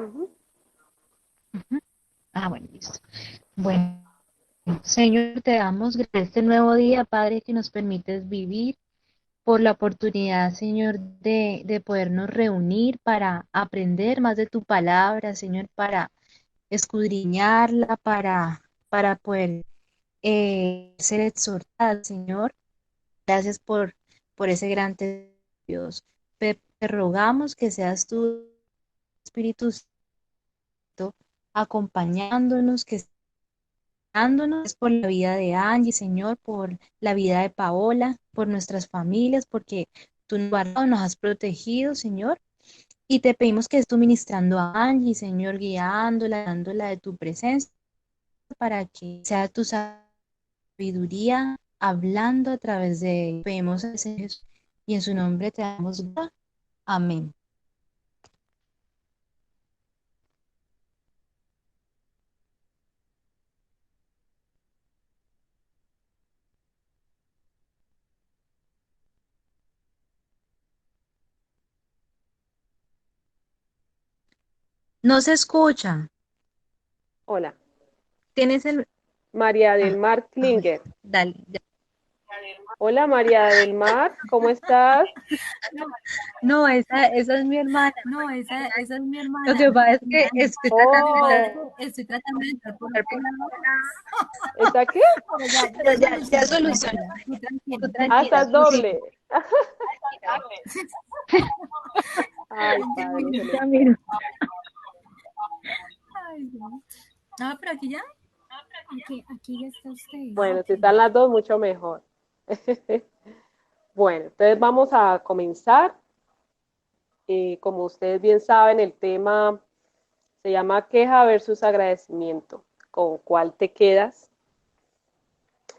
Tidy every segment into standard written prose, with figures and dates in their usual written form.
Ujú. Ujú. Ah, bueno, listo. Bueno, Señor, te damos gracias por este nuevo día, Padre, que nos permites vivir, por la oportunidad, Señor, de podernos reunir para aprender más de tu palabra, Señor, para escudriñarla, para poder ser exhortada, Señor. Gracias por ese gran Dios. Te rogamos que seas tú, Espíritu Santo, acompañándonos, que dándonos por la vida de Angie, Señor, por la vida de Paola, por nuestras familias, porque tú nos has guardado, nos has protegido, Señor. Y te pedimos que estés tú ministrando a Angie, Señor, guiándola, dándola de tu presencia, para que sea tu sabiduría hablando a través de él. Pedimos a Jesús y en su nombre te damos gracias. Amén. No se escucha. Hola, Tienes el... María del Ah, Mar ay, Klinger. dale. Hola, María del Mar, ¿cómo estás? No, esa es mi hermana. No, esa es mi Lo hermana. que pasa es que estoy Lo tratando que de pasa entrar es que estoy tratando de entrar por por otro lado, ¿Está qué? pero ya pero ya soluciono, solucioné. tranquila, tú tranquila, Tú Ah, tranquila, estás tú sí. doble. Ay, Padre Ya Celestial. miro. Ay, no. Ah, pero aquí ya está usted. Ah, Bueno, si ok. están las dos, mucho mejor. Bueno, entonces vamos a comenzar. Como ustedes bien saben, el tema se llama queja versus agradecimiento. ¿Con cuál te quedas?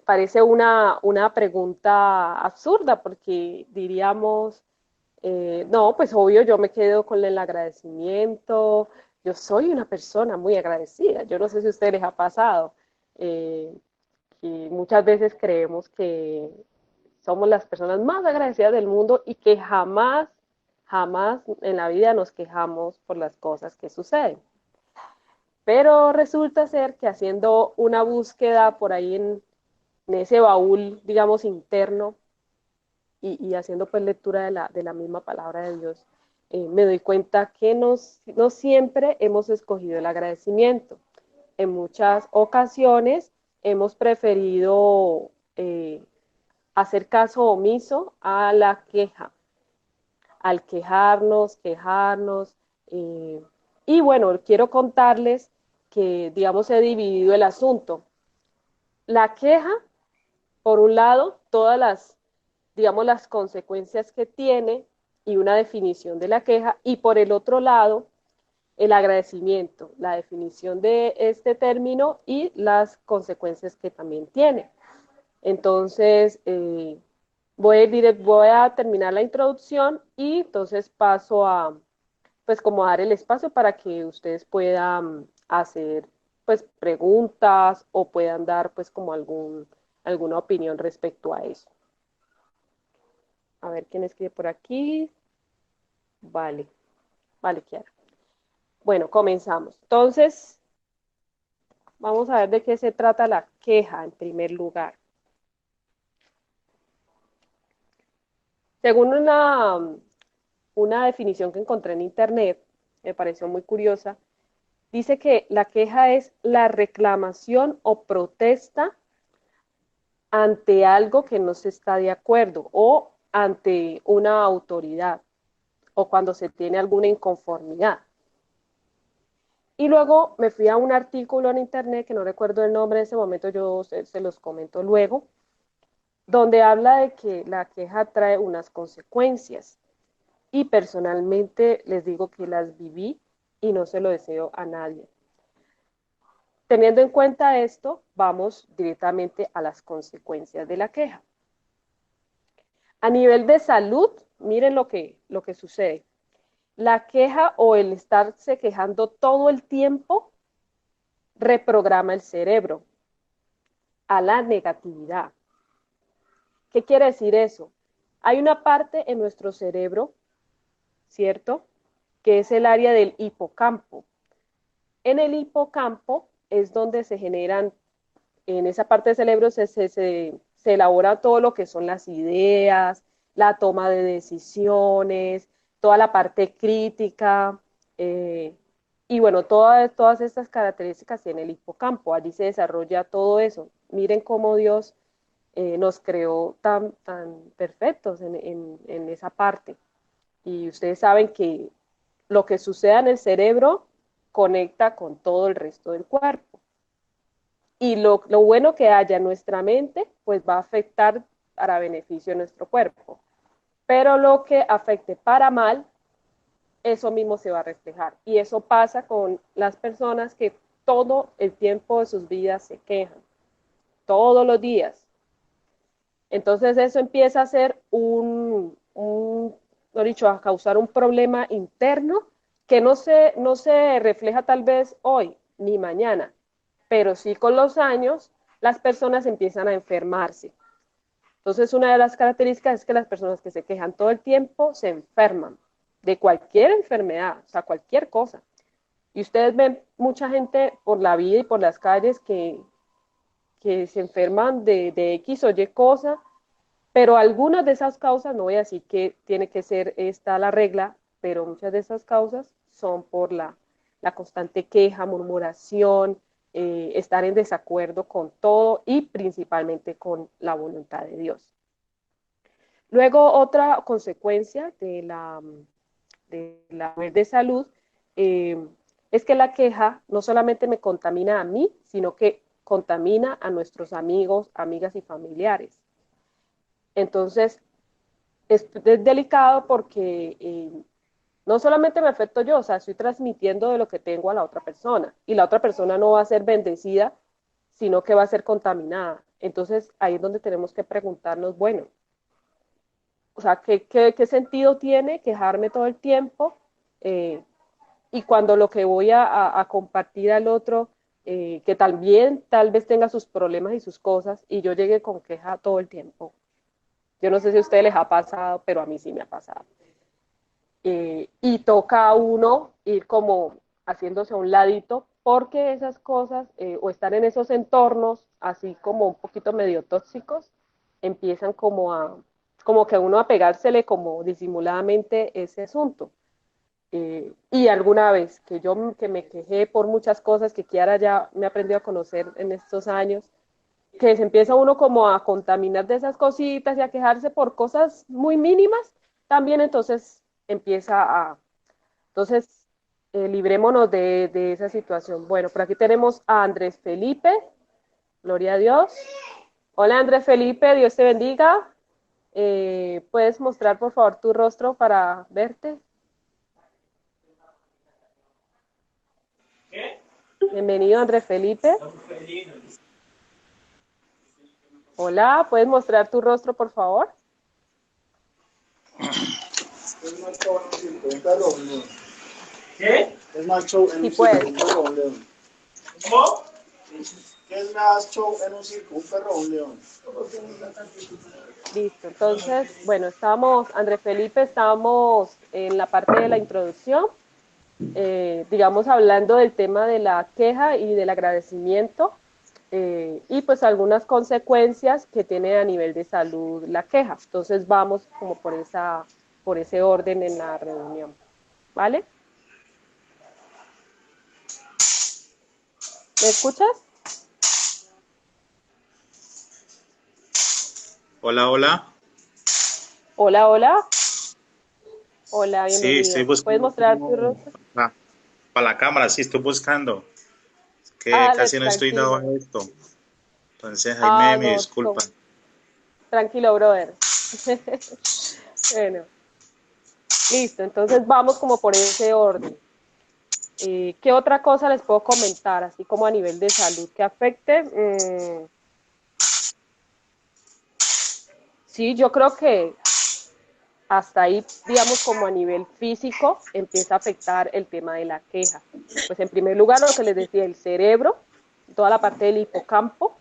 Parece una pregunta absurda porque diríamos, no, pues obvio, yo me quedo con el agradecimiento. Yo soy una persona muy agradecida. Yo no sé si a ustedes les ha pasado. eh, y muchas veces creemos que somos las personas más agradecidas del mundo y que jamás, jamás en la vida nos quejamos por las cosas que suceden. Pero resulta ser que haciendo una búsqueda por ahí en ese baúl, digamos, interno y haciendo pues lectura de la misma palabra de Dios, me doy cuenta que no siempre hemos escogido el agradecimiento. En muchas ocasiones hemos preferido hacer caso omiso a la queja, al quejarnos. Eh, y bueno, quiero contarles que, digamos, he dividido el asunto. La queja, por un lado, todas las, digamos, las consecuencias que tiene y una definición de la queja, y por el otro lado, el agradecimiento, la definición de este término y las consecuencias que también tiene. Entonces, voy a terminar la introducción y entonces paso a, pues, como dar el espacio para que ustedes puedan hacer, pues, preguntas o puedan dar, pues, como alguna opinión respecto a eso. A ver quién escribe por aquí. Vale, vale, Kiara. Bueno, comenzamos. Entonces, vamos a ver de qué se trata la queja en primer lugar. Según una definición que encontré en internet, me pareció muy curiosa, dice que la queja es la reclamación o protesta ante algo que no se está de acuerdo o ante una autoridad o cuando se tiene alguna inconformidad. Y luego me fui a un artículo en internet que no recuerdo el nombre en ese momento, se los comento luego, donde habla de que la queja trae unas consecuencias. Y personalmente les digo que las viví y no se lo deseo a nadie. Teniendo en cuenta esto, vamos directamente a las consecuencias de la queja. A nivel de salud, miren lo que sucede. La queja o el estarse quejando todo el tiempo reprograma el cerebro a la negatividad. ¿Qué quiere decir eso? Hay una parte en nuestro cerebro, ¿cierto? Que es el área del hipocampo. En el hipocampo es donde se generan, en esa parte del cerebro se elabora todo lo que son las ideas, la toma de decisiones, toda la parte crítica, eh, y bueno, todas estas características tiene el hipocampo, allí se desarrolla todo eso. Miren cómo Dios nos creó tan perfectos en esa parte. Y ustedes saben que lo que suceda en el cerebro conecta con todo el resto del cuerpo. Y lo bueno que haya en nuestra mente, pues va a afectar para beneficio de nuestro cuerpo. Pero lo que afecte para mal, eso mismo se va a reflejar. Y eso pasa con las personas que todo el tiempo de sus vidas se quejan, todos los días. Entonces eso empieza a ser lo dicho, a causar un problema interno que no se refleja tal vez hoy ni mañana, pero sí con los años las personas empiezan a enfermarse. Entonces una de las características es que las personas que se quejan todo el tiempo se enferman de cualquier enfermedad, o sea, cualquier cosa. Y ustedes ven mucha gente por la vida y por las calles que se enferman de X o Y cosa, pero algunas de esas causas, no voy a decir que tiene que ser esta la regla, pero muchas de esas causas son por la constante queja, murmuración, estar en desacuerdo con todo y principalmente con la voluntad de Dios. Luego, otra consecuencia de salud es que la queja no solamente me contamina a mí, sino que contamina a nuestros amigos, amigas y familiares. Entonces, es delicado porque no solamente me afecto yo, o sea, estoy transmitiendo de lo que tengo a la otra persona y la otra persona no va a ser bendecida, sino que va a ser contaminada. Entonces, ahí es donde tenemos que preguntarnos, bueno, o sea, ¿qué sentido tiene quejarme todo el tiempo? Y cuando lo que voy a compartir al otro, que también tal vez tenga sus problemas y sus cosas, y yo llegue con queja todo el tiempo. Yo no sé si a ustedes les ha pasado, pero a mí sí me ha pasado. Y toca a uno ir como haciéndose a un ladito, porque esas cosas, o estar en esos entornos, así como un poquito medio tóxicos, empiezan como que uno a pegársele como disimuladamente ese asunto. Y alguna vez que me quejé por muchas cosas que Kiara ya me aprendió a conocer en estos años, que se empieza uno como a contaminar de esas cositas y a quejarse por cosas muy mínimas, también entonces entonces, librémonos de esa situación. Bueno, por aquí tenemos a Andrés Felipe, gloria a Dios. Hola Andrés Felipe, Dios te bendiga. ¿Puedes mostrar por favor tu rostro para verte? Bienvenido Andrés Felipe. Hola, ¿puedes mostrar tu rostro por favor? ¿Qué? Es más show en Sí, un circo, puedes. un perro o un león. ¿Cómo? ¿Qué es más show en un circo, un perro o un león? Listo, entonces, bueno, Andrés Felipe, estábamos en la parte de la introducción, digamos, hablando del tema de la queja y del agradecimiento, y pues algunas consecuencias que tiene a nivel de salud la queja. Entonces vamos como por ese orden en la reunión, ¿vale? ¿Me escuchas? Hola, hola. Hola, hola. Hola, Sí, estoy bienvenido. ¿Puedes buscando mostrar tu rostro? para la cámara, sí, estoy buscando. Que Dale, casi no estoy dado a tranquilo. esto. Entonces, ahí me No, disculpan. tranquilo, brother. Bueno, listo. Entonces vamos como por ese orden. ¿Qué otra cosa les puedo comentar, así como a nivel de salud que afecte? Sí, yo creo que hasta ahí, digamos, como a nivel físico, empieza a afectar el tema de la queja. Pues en primer lugar, lo que les decía, el cerebro, toda la parte del hipocampo,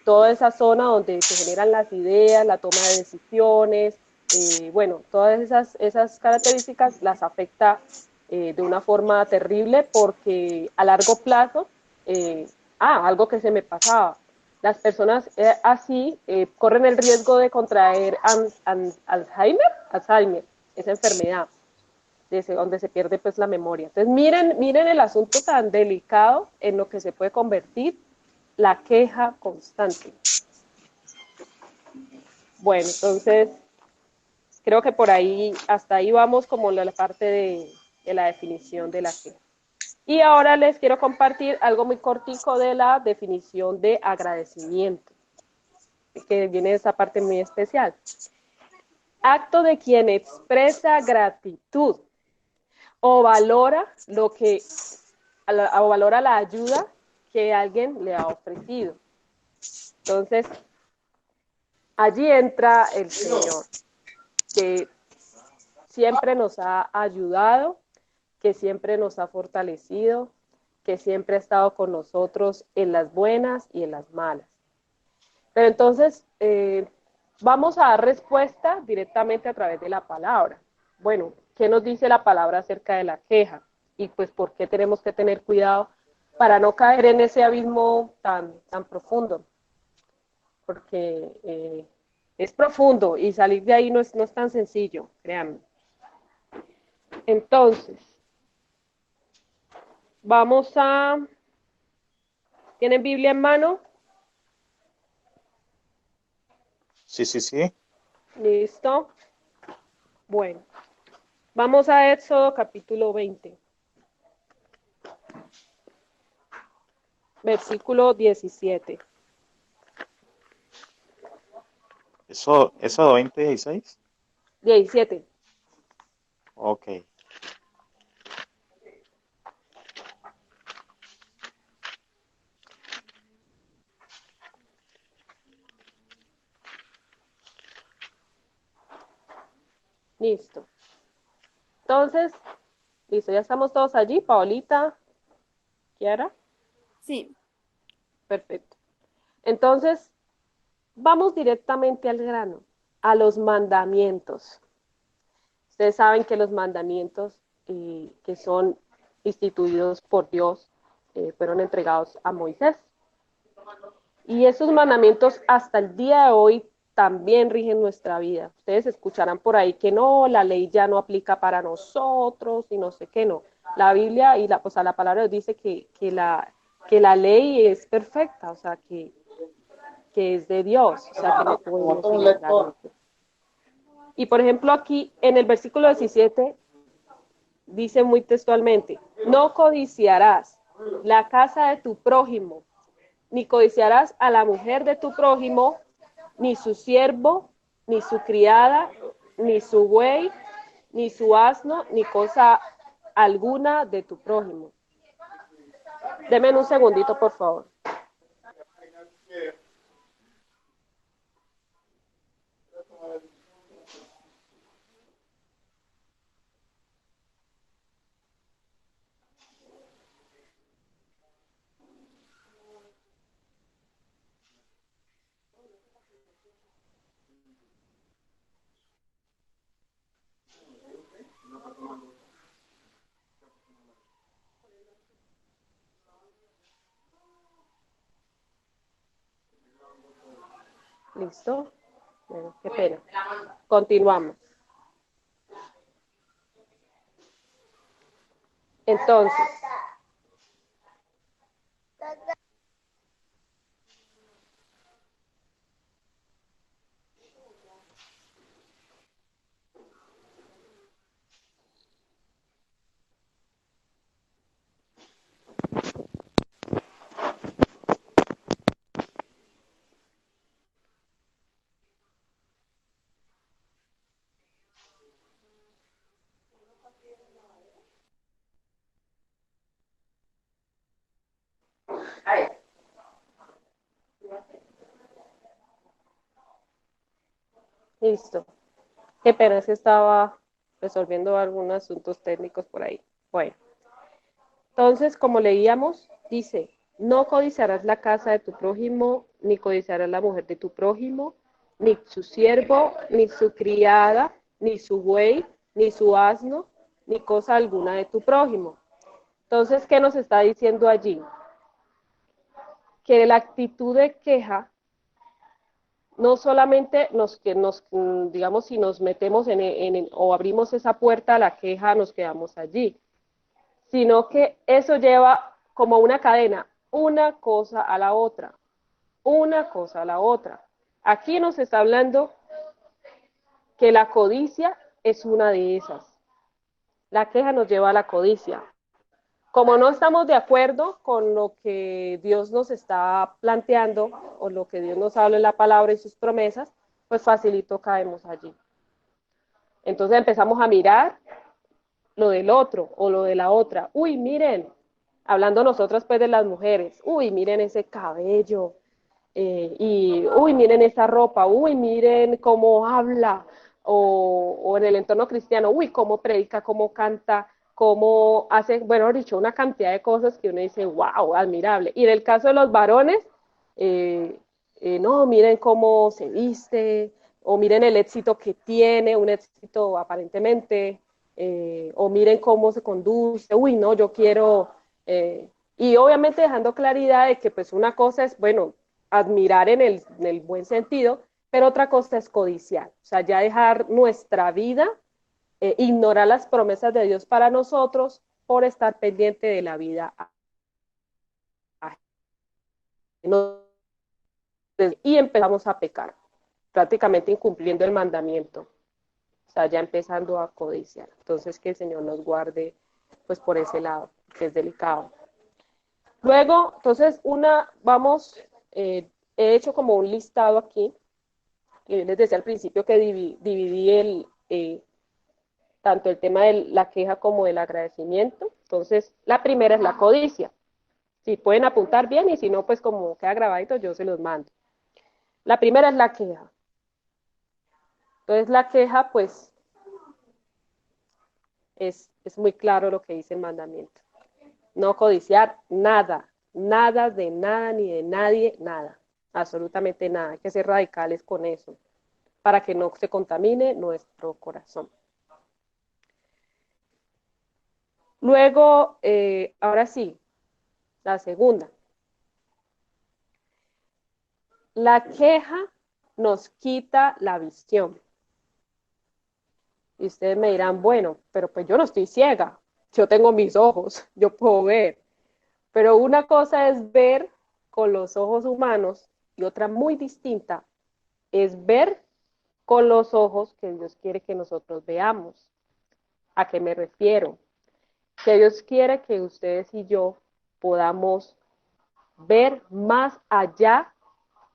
toda esa zona donde se generan las ideas, la toma de decisiones, bueno, todas esas características las afecta de una forma terrible, porque a largo plazo, algo que se me pasaba, las personas así corren el riesgo de contraer Alzheimer, esa enfermedad donde se pierde pues la memoria. Entonces miren el asunto tan delicado en lo que se puede convertir la queja constante. Bueno, entonces creo que por ahí, hasta ahí vamos como la parte de la definición de la queja. Y ahora les quiero compartir algo muy cortico de la definición de agradecimiento, que viene de esa parte muy especial. Acto de quien expresa gratitud o valora o valora la ayuda que alguien le ha ofrecido. Entonces, allí entra el Señor, que siempre nos ha ayudado, que siempre nos ha fortalecido, que siempre ha estado con nosotros en las buenas y en las malas. Pero entonces, vamos a dar respuesta directamente a través de la palabra. Bueno, ¿qué nos dice la palabra acerca de la queja? Y pues, ¿por qué tenemos que tener cuidado para no caer en ese abismo tan profundo? Porque es profundo y salir de ahí no es tan sencillo, créanme. Entonces, ¿tienen Biblia en mano? Sí, sí, sí. ¿Listo? Bueno, vamos a Éxodo capítulo 20. Versículo 17. Eso 2016. 17. Ok. Listo. Entonces, listo, ya estamos todos allí. Paolita, Kiara. Sí. Perfecto. Entonces, vamos directamente al grano, a los mandamientos. Ustedes saben que los mandamientos que son instituidos por Dios fueron entregados a Moisés. Y esos mandamientos hasta el día de hoy también rigen nuestra vida. Ustedes escucharán por ahí que no, la ley ya no aplica para nosotros y no sé qué, no. La Biblia y la palabra de Dios dice que la ley es perfecta, o sea, que es de Dios, o sea, que no podemos ignorar eso. Y por ejemplo aquí en el versículo 17 dice muy textualmente, no codiciarás la casa de tu prójimo, ni codiciarás a la mujer de tu prójimo, ni su siervo, ni su criada, ni su buey, ni su asno, ni cosa alguna de tu prójimo. Deme un segundito, por favor. ¿Listo? Bueno, qué pena. Continuamos. Entonces, listo. Qué pena, es que estaba resolviendo algunos asuntos técnicos por ahí. Bueno, entonces, como leíamos, dice, no codiciarás la casa de tu prójimo, ni codiciarás la mujer de tu prójimo, ni su siervo, ni su criada, ni su buey, ni su asno, ni cosa alguna de tu prójimo. Entonces, ¿qué nos está diciendo allí? Que la actitud de queja no solamente digamos, si nos metemos o abrimos esa puerta a la queja, nos quedamos allí, sino que eso lleva como una cadena, una cosa a la otra, una cosa a la otra. Aquí nos está hablando que la codicia es una de esas. La queja nos lleva a la codicia. Como no estamos de acuerdo con lo que Dios nos está planteando o lo que Dios nos habla en la palabra y sus promesas, pues facilito caemos allí. Entonces empezamos a mirar lo del otro o lo de la otra. Uy, miren, hablando nosotras pues de las mujeres, uy, miren ese cabello, y uy, miren esa ropa, uy, miren cómo habla, o en el entorno cristiano, uy, cómo predica, cómo canta, cómo hace, bueno, dicho, una cantidad de cosas que uno dice, wow, admirable. Y en el caso de los varones, no, miren cómo se viste, o miren el éxito que tiene, un éxito aparentemente, o miren cómo se conduce, uy, no, yo quiero, y obviamente dejando claridad de que pues una cosa es, bueno, admirar en el buen sentido, pero otra cosa es codiciar, o sea, ya dejar nuestra vida, ignorar las promesas de Dios para nosotros por estar pendiente de la vida y empezamos a pecar, prácticamente incumpliendo el mandamiento, o sea, ya empezando a codiciar. Entonces, que el Señor nos guarde, pues, por ese lado, que es delicado. Luego, entonces, he hecho como un listado aquí, y les decía al principio que dividí tanto el tema de la queja como del agradecimiento. Entonces, la primera es la codicia. Si pueden apuntar bien y si no, pues como queda grabadito, yo se los mando. La primera es la queja. Entonces, la queja, pues, es muy claro lo que dice el mandamiento. No codiciar nada, nada de nada ni de nadie, nada, absolutamente nada. Hay que ser radicales con eso, para que no se contamine nuestro corazón. Luego, ahora sí, la segunda. La queja nos quita la visión. Y ustedes me dirán, bueno, pero pues yo no estoy ciega, yo tengo mis ojos, yo puedo ver. Pero una cosa es ver con los ojos humanos y otra muy distinta es ver con los ojos que Dios quiere que nosotros veamos. ¿A qué me refiero? Que Dios quiere que ustedes y yo podamos ver más allá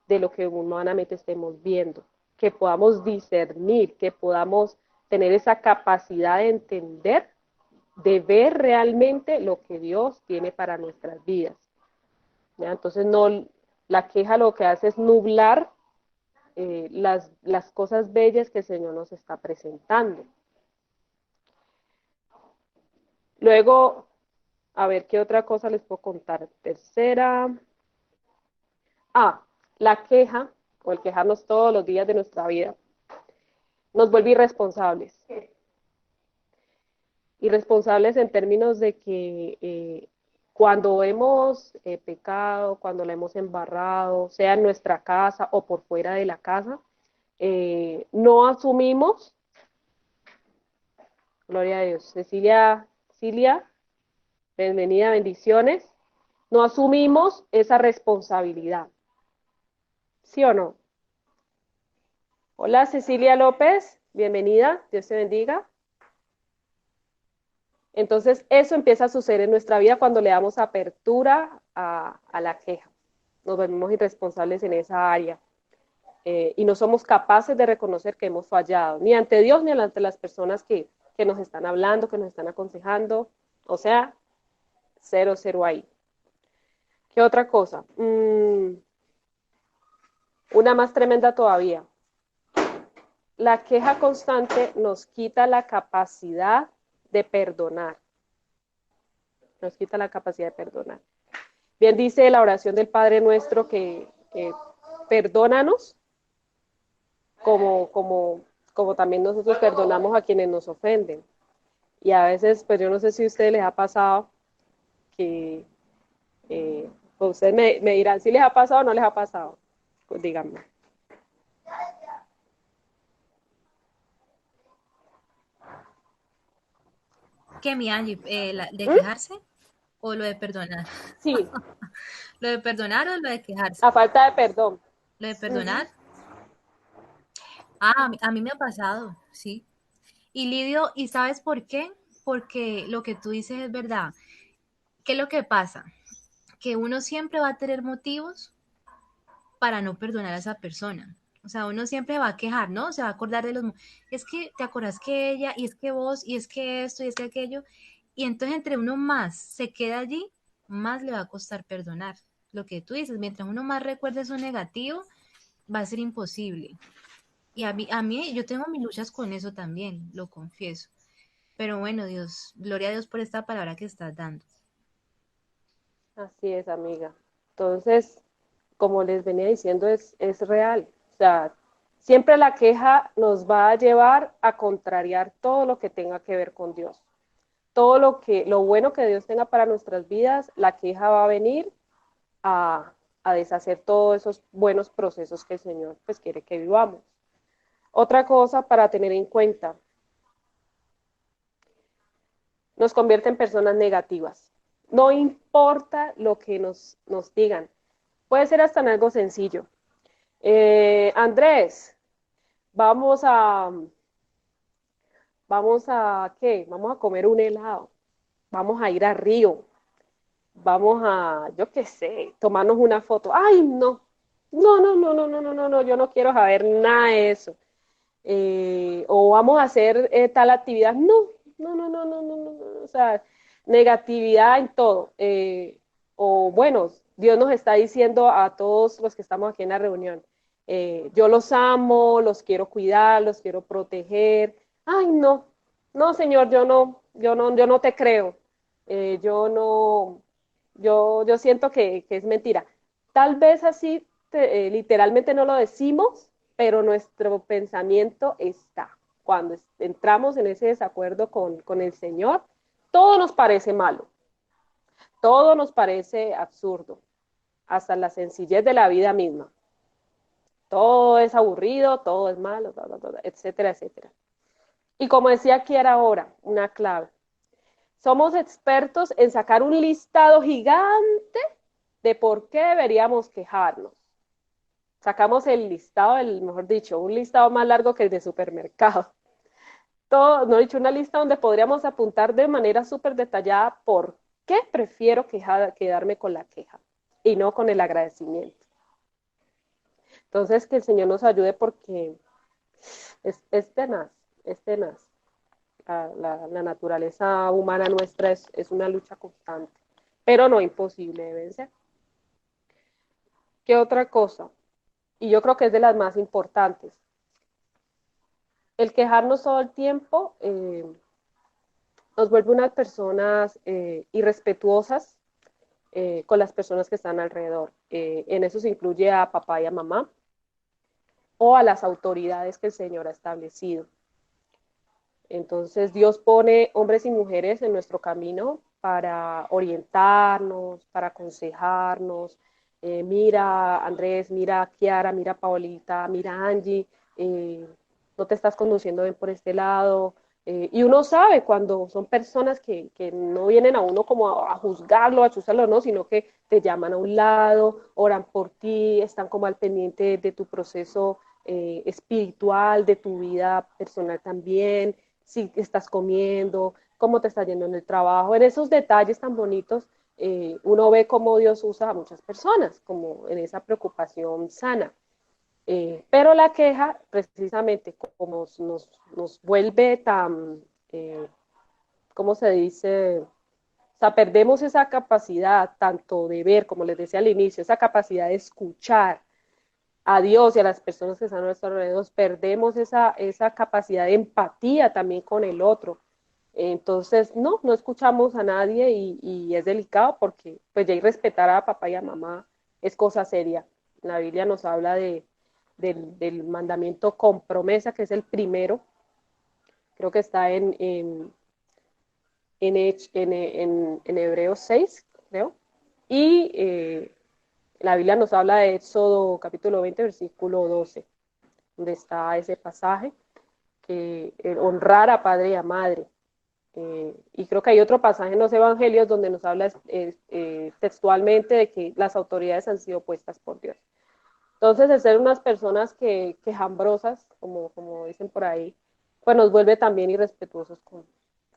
de lo que humanamente estemos viendo, que podamos discernir, que podamos tener esa capacidad de entender, de ver realmente lo que Dios tiene para nuestras vidas. ¿Ya? Entonces, no, la queja lo que hace es nublar las cosas bellas que el Señor nos está presentando. Luego, a ver qué otra cosa les puedo contar. Tercera. La queja, o el quejarnos todos los días de nuestra vida, nos vuelve irresponsables. Irresponsables en términos de que cuando hemos pecado, cuando la hemos embarrado, sea en nuestra casa o por fuera de la casa, no asumimos, gloria a Dios, Cecilia, bienvenida, bendiciones, no asumimos esa responsabilidad. ¿Sí o no? Hola Cecilia López, bienvenida, Dios te bendiga. Entonces, eso empieza a suceder en nuestra vida cuando le damos apertura a la queja. Nos volvemos irresponsables en esa área. Y no somos capaces de reconocer que hemos fallado, ni ante Dios ni ante las personas que nos están hablando, que nos están aconsejando. O sea, 0 ahí. ¿Qué otra cosa? Una más tremenda todavía. La queja constante nos quita la capacidad de perdonar. Nos quita la capacidad de perdonar. Bien dice la oración del Padre Nuestro que perdónanos como también nosotros perdonamos a quienes nos ofenden. Y a veces, pues yo no sé si a ustedes les ha pasado que, pues ustedes me dirán si les ha pasado o no les ha pasado. Pues díganme. ¿Qué, mi Angie? ¿De ¿Mm? quejarse o lo de perdonar? Sí, ¿Lo de perdonar o lo de quejarse? a falta de perdón. ¿Lo de Ujú. perdonar? A mí me ha pasado, sí. Y Lidio, ¿y sabes por qué? Porque lo que tú dices es verdad. ¿Qué es lo que pasa? Que uno siempre va a tener motivos para no perdonar a esa persona. O sea, uno siempre va a quejar, ¿no? Se va a acordar de es que te acordás que ella, y es que vos, y es que esto, y es que aquello. Y entonces entre uno más se queda allí, más le va a costar perdonar. Lo que tú dices, mientras uno más recuerde eso negativo, va a ser imposible. Y yo tengo mis luchas con eso también, lo confieso. Pero bueno, Dios, gloria a Dios por esta palabra que estás dando. Así es, amiga. Entonces, como les venía diciendo, es real. O sea, siempre la queja nos va a llevar a contrariar todo lo que tenga que ver con Dios. Todo lo bueno que Dios tenga para nuestras vidas, la queja va a venir a, a deshacer todos esos buenos procesos que el Señor pues quiere que vivamos. Otra cosa para tener en cuenta, nos convierte en personas negativas. No importa lo que nos digan. Puede ser hasta en algo sencillo. Andrés, vamos a, ¿qué? Vamos a comer un helado. Vamos a ir a Río. Vamos a, yo qué sé, tomarnos una foto. Ay, no. No, no, no, no, no, no, no, no, yo no quiero saber nada de eso. O vamos a hacer tal actividad. No, no, no, no, no, no, no, no. O sea, negatividad en todo. O bueno, Dios nos está diciendo a todos los que estamos aquí en la reunión, yo los amo, los quiero cuidar, los quiero proteger. Ay, no, no, Señor, yo no te creo. Yo no, yo siento que es mentira. Tal vez así literalmente no lo decimos, pero nuestro pensamiento está. Cuando entramos en ese desacuerdo con el Señor, todo nos parece malo, todo nos parece absurdo, hasta la sencillez de la vida misma. Todo es aburrido, todo es malo, etcétera, etcétera. Y como decía aquí era ahora, una clave. Somos expertos en sacar un listado gigante de por qué deberíamos quejarnos. Sacamos el listado, mejor dicho, un listado más largo que el de supermercado. Todo, no he dicho, una lista donde podríamos apuntar de manera súper detallada por qué prefiero quedarme con la queja y no con el agradecimiento. Entonces, que el Señor nos ayude porque es tenaz, es tenaz. La naturaleza humana nuestra es una lucha constante, pero no imposible de vencer. ¿Qué otra cosa? Y yo creo que es de las más importantes. El quejarnos todo el tiempo nos vuelve unas personas irrespetuosas con las personas que están alrededor. En eso se incluye a papá y a mamá o a las autoridades que el Señor ha establecido. Entonces Dios pone hombres y mujeres en nuestro camino para orientarnos, para aconsejarnos. Mira Andrés, mira Kiara, mira Paolita, mira Angie, no te estás conduciendo bien por este lado. Y uno sabe cuando son personas que no vienen a uno como a juzgarlo, a chuzarlo, no, sino que te llaman a un lado, oran por ti, están como al pendiente de tu proceso espiritual, de tu vida personal también, si estás comiendo, cómo te está yendo en el trabajo, en esos detalles tan bonitos, uno ve cómo Dios usa a muchas personas, como en esa preocupación sana. Pero la queja, precisamente, como nos vuelve tan, ¿cómo se dice? O sea, perdemos esa capacidad tanto de ver, como les decía al inicio, esa capacidad de escuchar a Dios y a las personas que están a nuestro alrededor, perdemos esa capacidad de empatía también con el otro. Entonces, no escuchamos a nadie y es delicado porque pues ya irrespetar a papá y a mamá es cosa seria. La Biblia nos habla del mandamiento con promesa, que es el primero, creo que está en Hebreos 6, creo, y la Biblia nos habla de Éxodo capítulo 20, versículo 12, donde está ese pasaje, que honrar a padre y a madre. Y creo que hay otro pasaje en los evangelios donde nos habla textualmente de que las autoridades han sido puestas por Dios. Entonces, el ser unas personas quejambrosas, como dicen por ahí, pues nos vuelve también irrespetuosos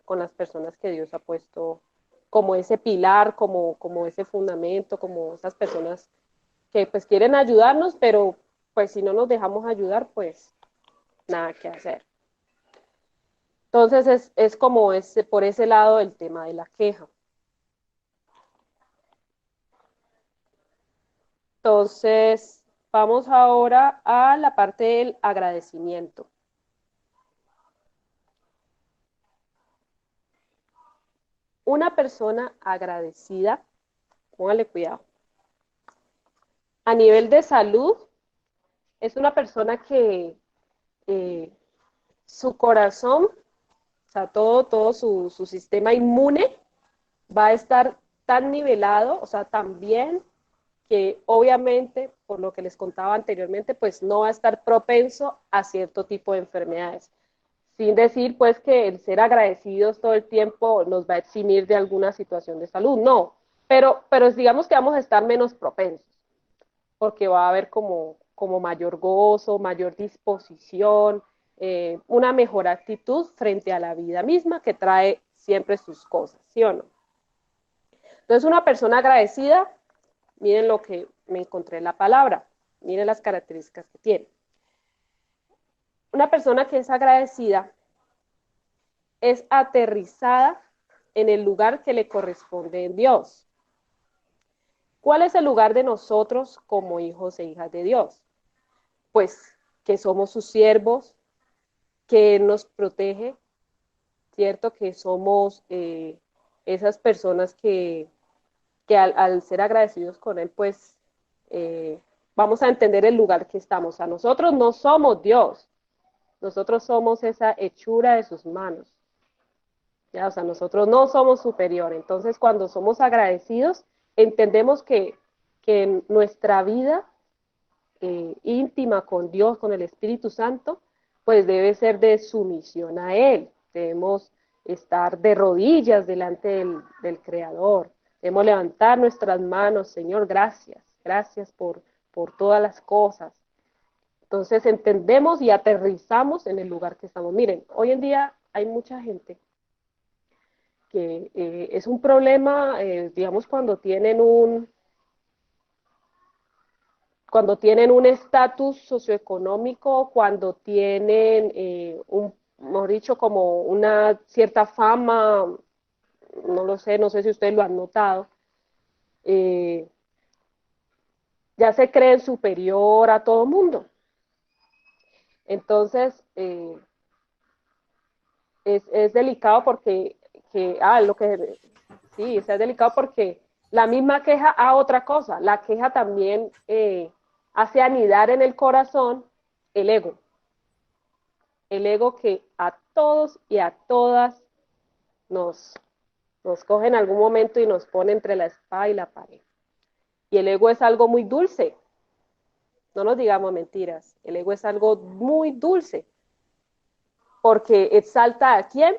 con las personas que Dios ha puesto como ese pilar, como ese fundamento, como esas personas que pues quieren ayudarnos, pero pues si no nos dejamos ayudar, pues nada que hacer. Entonces es como por ese lado el tema de la queja. Entonces, vamos ahora a la parte del agradecimiento. Una persona agradecida, póngale cuidado, a nivel de salud, es una persona que su corazón, o sea, todo su sistema inmune va a estar tan nivelado, o sea, tan bien, que obviamente, por lo que les contaba anteriormente, pues no va a estar propenso a cierto tipo de enfermedades. Sin decir, pues, que el ser agradecidos todo el tiempo nos va a eximir de alguna situación de salud, no. Pero digamos que vamos a estar menos propensos, porque va a haber como mayor gozo, mayor disposición, una mejor actitud frente a la vida misma que trae siempre sus cosas, ¿sí o no? Entonces, una persona agradecida, miren lo que me encontré en la palabra, miren las características que tiene. Una persona que es agradecida es aterrizada en el lugar que le corresponde en Dios. ¿Cuál es el lugar de nosotros como hijos e hijas de Dios? Pues que somos sus siervos, que Él nos protege, ¿cierto? Que somos esas personas que al ser agradecidos con Él, pues vamos a entender el lugar que estamos. O sea, nosotros no somos Dios, nosotros somos esa hechura de sus manos. ¿Ya? O sea, nosotros no somos superiores. Entonces, cuando somos agradecidos, entendemos que nuestra vida íntima con Dios, con el Espíritu Santo, pues debe ser de sumisión a Él. Debemos estar de rodillas delante del Creador. Debemos levantar nuestras manos, Señor, gracias, gracias por todas las cosas. Entonces entendemos y aterrizamos en el lugar que estamos. Miren, hoy en día hay mucha gente que es un problema, digamos, cuando tienen un estatus socioeconómico, cuando tienen mejor dicho, como una cierta fama, no sé si ustedes lo han notado, ya se creen superior a todo mundo. Entonces, es delicado porque, sí, es delicado porque la misma queja a otra cosa, la queja también hace anidar en el corazón el ego que a todos y a todas nos coge en algún momento y nos pone entre la espada y la pared. Y el ego es algo muy dulce, no nos digamos mentiras, el ego es algo muy dulce, porque exalta ¿a quién?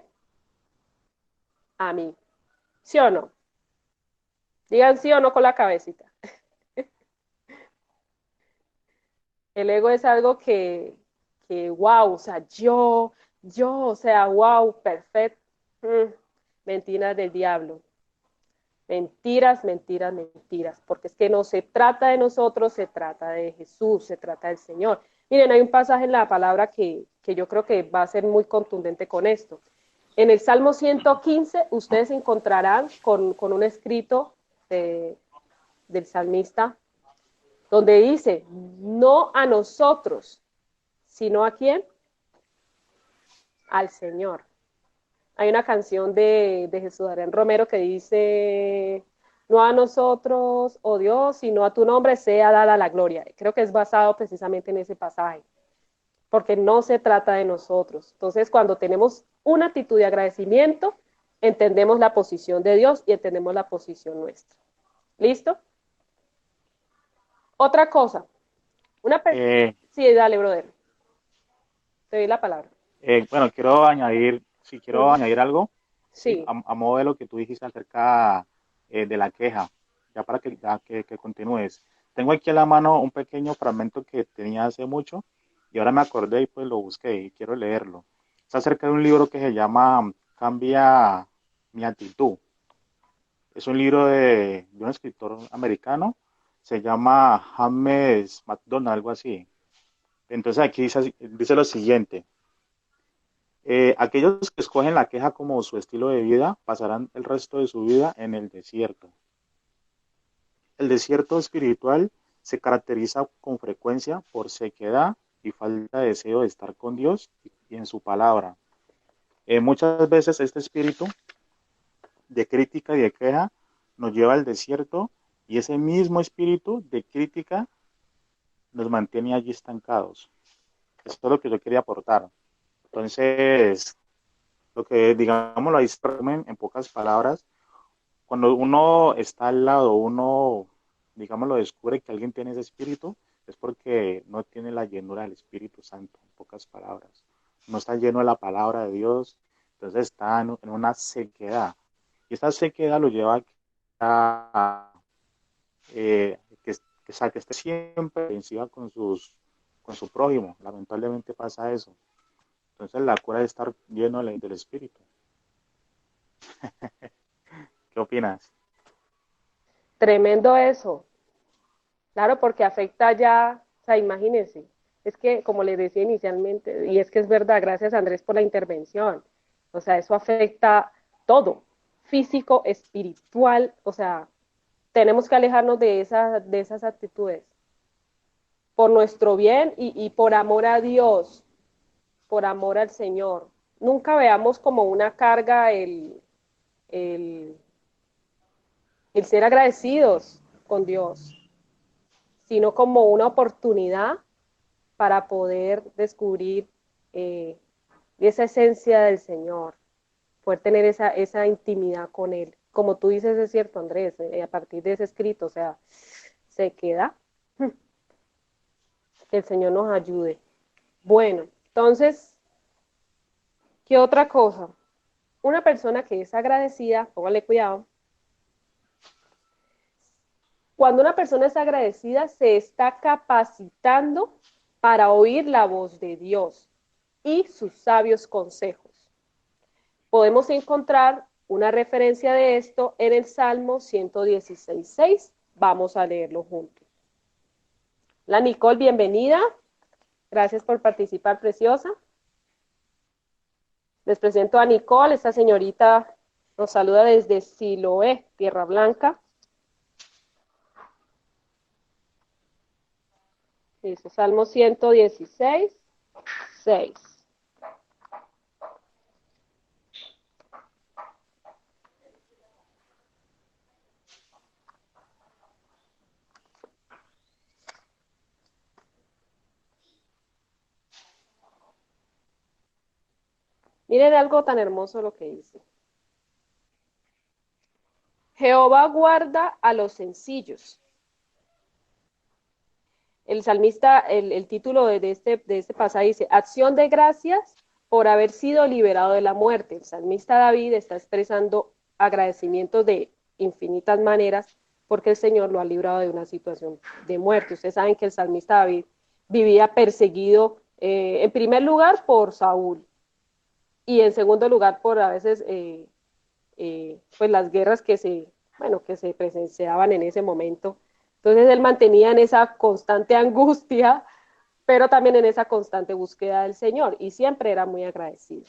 A mí, ¿sí o no? Digan sí o no con la cabecita. El ego es algo wow, o sea, o sea, wow, perfecto. Mentiras del diablo. Mentiras, mentiras, mentiras. Porque es que no se trata de nosotros, se trata de Jesús, se trata del Señor. Miren, hay un pasaje en la palabra que yo creo que va a ser muy contundente con esto. En el Salmo 115, ustedes encontrarán con un escrito del salmista, donde dice, no a nosotros, sino ¿a quién? Al Señor. Hay una canción de Jesús Adrián Romero que dice, no a nosotros, oh Dios, sino a tu nombre sea dada la gloria. Creo que es basado precisamente en ese pasaje, porque no se trata de nosotros. Entonces, cuando tenemos una actitud de agradecimiento, entendemos la posición de Dios y entendemos la posición nuestra. ¿Listo? Otra cosa. Sí, dale, brother. Te doy la palabra. Bueno, quiero añadir, si quiero añadir algo, ¿sí? Sí. A modo de lo que tú dijiste acerca de la queja, ya para que continúes. Tengo aquí en la mano un pequeño fragmento que tenía hace mucho y ahora me acordé y pues lo busqué y quiero leerlo. Es acerca de un libro que se llama Cambia mi actitud. Es un libro de un escritor americano, se llama James McDonald, algo así. Entonces aquí dice lo siguiente. Aquellos que escogen la queja como su estilo de vida pasarán el resto de su vida en el desierto. El desierto espiritual se caracteriza con frecuencia por sequedad y falta de deseo de estar con Dios y en su palabra. Muchas veces este espíritu de crítica y de queja nos lleva al desierto y ese mismo espíritu de crítica nos mantiene allí estancados. Eso es lo que yo quería aportar. Entonces, lo que, digámoslo ahí, en pocas palabras, cuando uno está al lado, uno, digámoslo, descubre que alguien tiene ese espíritu, es porque no tiene la llenura del Espíritu Santo, en pocas palabras. No está lleno de la palabra de Dios, entonces está en una sequedad. Y esta sequedad lo lleva a que esté siempre encima con su prójimo. Lamentablemente pasa eso. Entonces la cura es estar lleno del Espíritu. ¿Qué opinas? Tremendo eso. Claro, porque afecta ya, o sea, imagínense, es que como les decía inicialmente, y es que es verdad, gracias Andrés por la intervención, o sea, eso afecta todo, físico, espiritual, o sea, tenemos que alejarnos de esas actitudes, por nuestro bien y por amor a Dios, por amor al Señor. Nunca veamos como una carga el, el ser agradecidos con Dios, sino como una oportunidad para poder descubrir esa esencia del Señor, poder tener esa intimidad con Él. Como tú dices, es cierto, Andrés, a partir de ese escrito, o sea, se queda. Que el Señor nos ayude. Bueno, entonces, ¿qué otra cosa? Una persona que es agradecida, póngale cuidado, cuando una persona es agradecida, se está capacitando para oír la voz de Dios y sus sabios consejos. Podemos encontrar una referencia de esto en el Salmo 116:6. Vamos a leerlo juntos. La Nicole, bienvenida. Gracias por participar, preciosa. Les presento a Nicole. Esta señorita nos saluda desde Siloé, Tierra Blanca. Dice Salmo 116:6. Miren algo tan hermoso lo que dice. Jehová guarda a los sencillos. El salmista, el título de este pasaje dice, acción de gracias por haber sido liberado de la muerte. El salmista David está expresando agradecimientos de infinitas maneras porque el Señor lo ha librado de una situación de muerte. Ustedes saben que el salmista David vivía perseguido, en primer lugar, por Saúl y en segundo lugar por a veces pues las guerras que se presenciaban en ese momento. Entonces él mantenía en esa constante angustia, pero también en esa constante búsqueda del Señor y siempre era muy agradecido.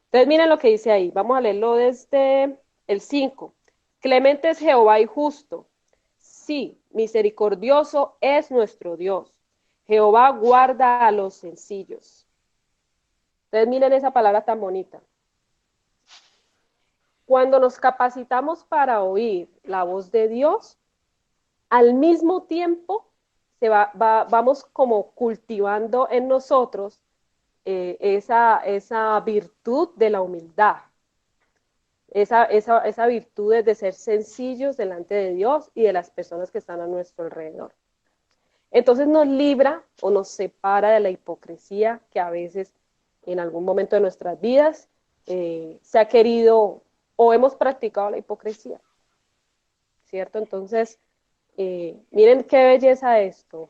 Entonces miren lo que dice ahí, vamos a leerlo desde el 5. Clemente es Jehová y justo. Sí, misericordioso es nuestro Dios. Jehová guarda a los sencillos. Entonces miren esa palabra tan bonita. Cuando nos capacitamos para oír la voz de Dios, al mismo tiempo vamos como cultivando en nosotros esa virtud de la humildad. esa virtud de ser sencillos delante de Dios y de las personas que están a nuestro alrededor. Entonces nos libra o nos separa de la hipocresía que a veces en algún momento de nuestras vidas se ha querido o hemos practicado la hipocresía, ¿cierto? Entonces, miren qué belleza esto.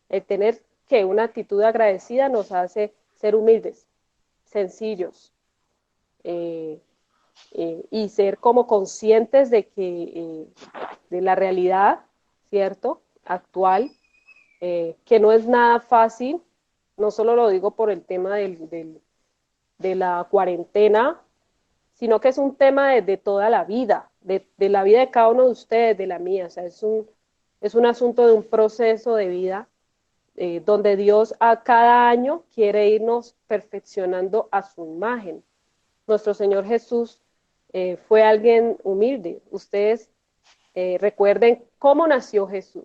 El tener que una actitud agradecida nos hace ser humildes, sencillos, y ser como conscientes de que de la realidad, ¿cierto? Actual, que no es nada fácil, no solo lo digo por el tema de la cuarentena, sino que es un tema de toda la vida, de la vida de cada uno de ustedes, de la mía, o sea, es un asunto de un proceso de vida donde Dios a cada año quiere irnos perfeccionando a su imagen. Nuestro Señor Jesús fue alguien humilde. Ustedes recuerden cómo nació Jesús.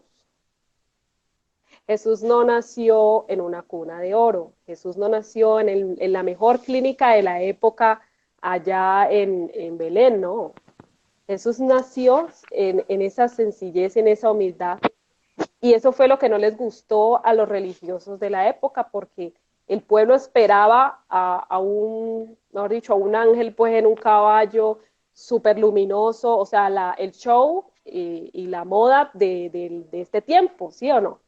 Jesús no nació en una cuna de oro. Jesús no nació en la mejor clínica de la época allá en Belén, no. Jesús nació en esa sencillez, en esa humildad. Y eso fue lo que no les gustó a los religiosos de la época, porque el pueblo esperaba a un, mejor dicho, a un ángel pues en un caballo súper luminoso, o sea, el show y la moda de este tiempo, ¿sí o no?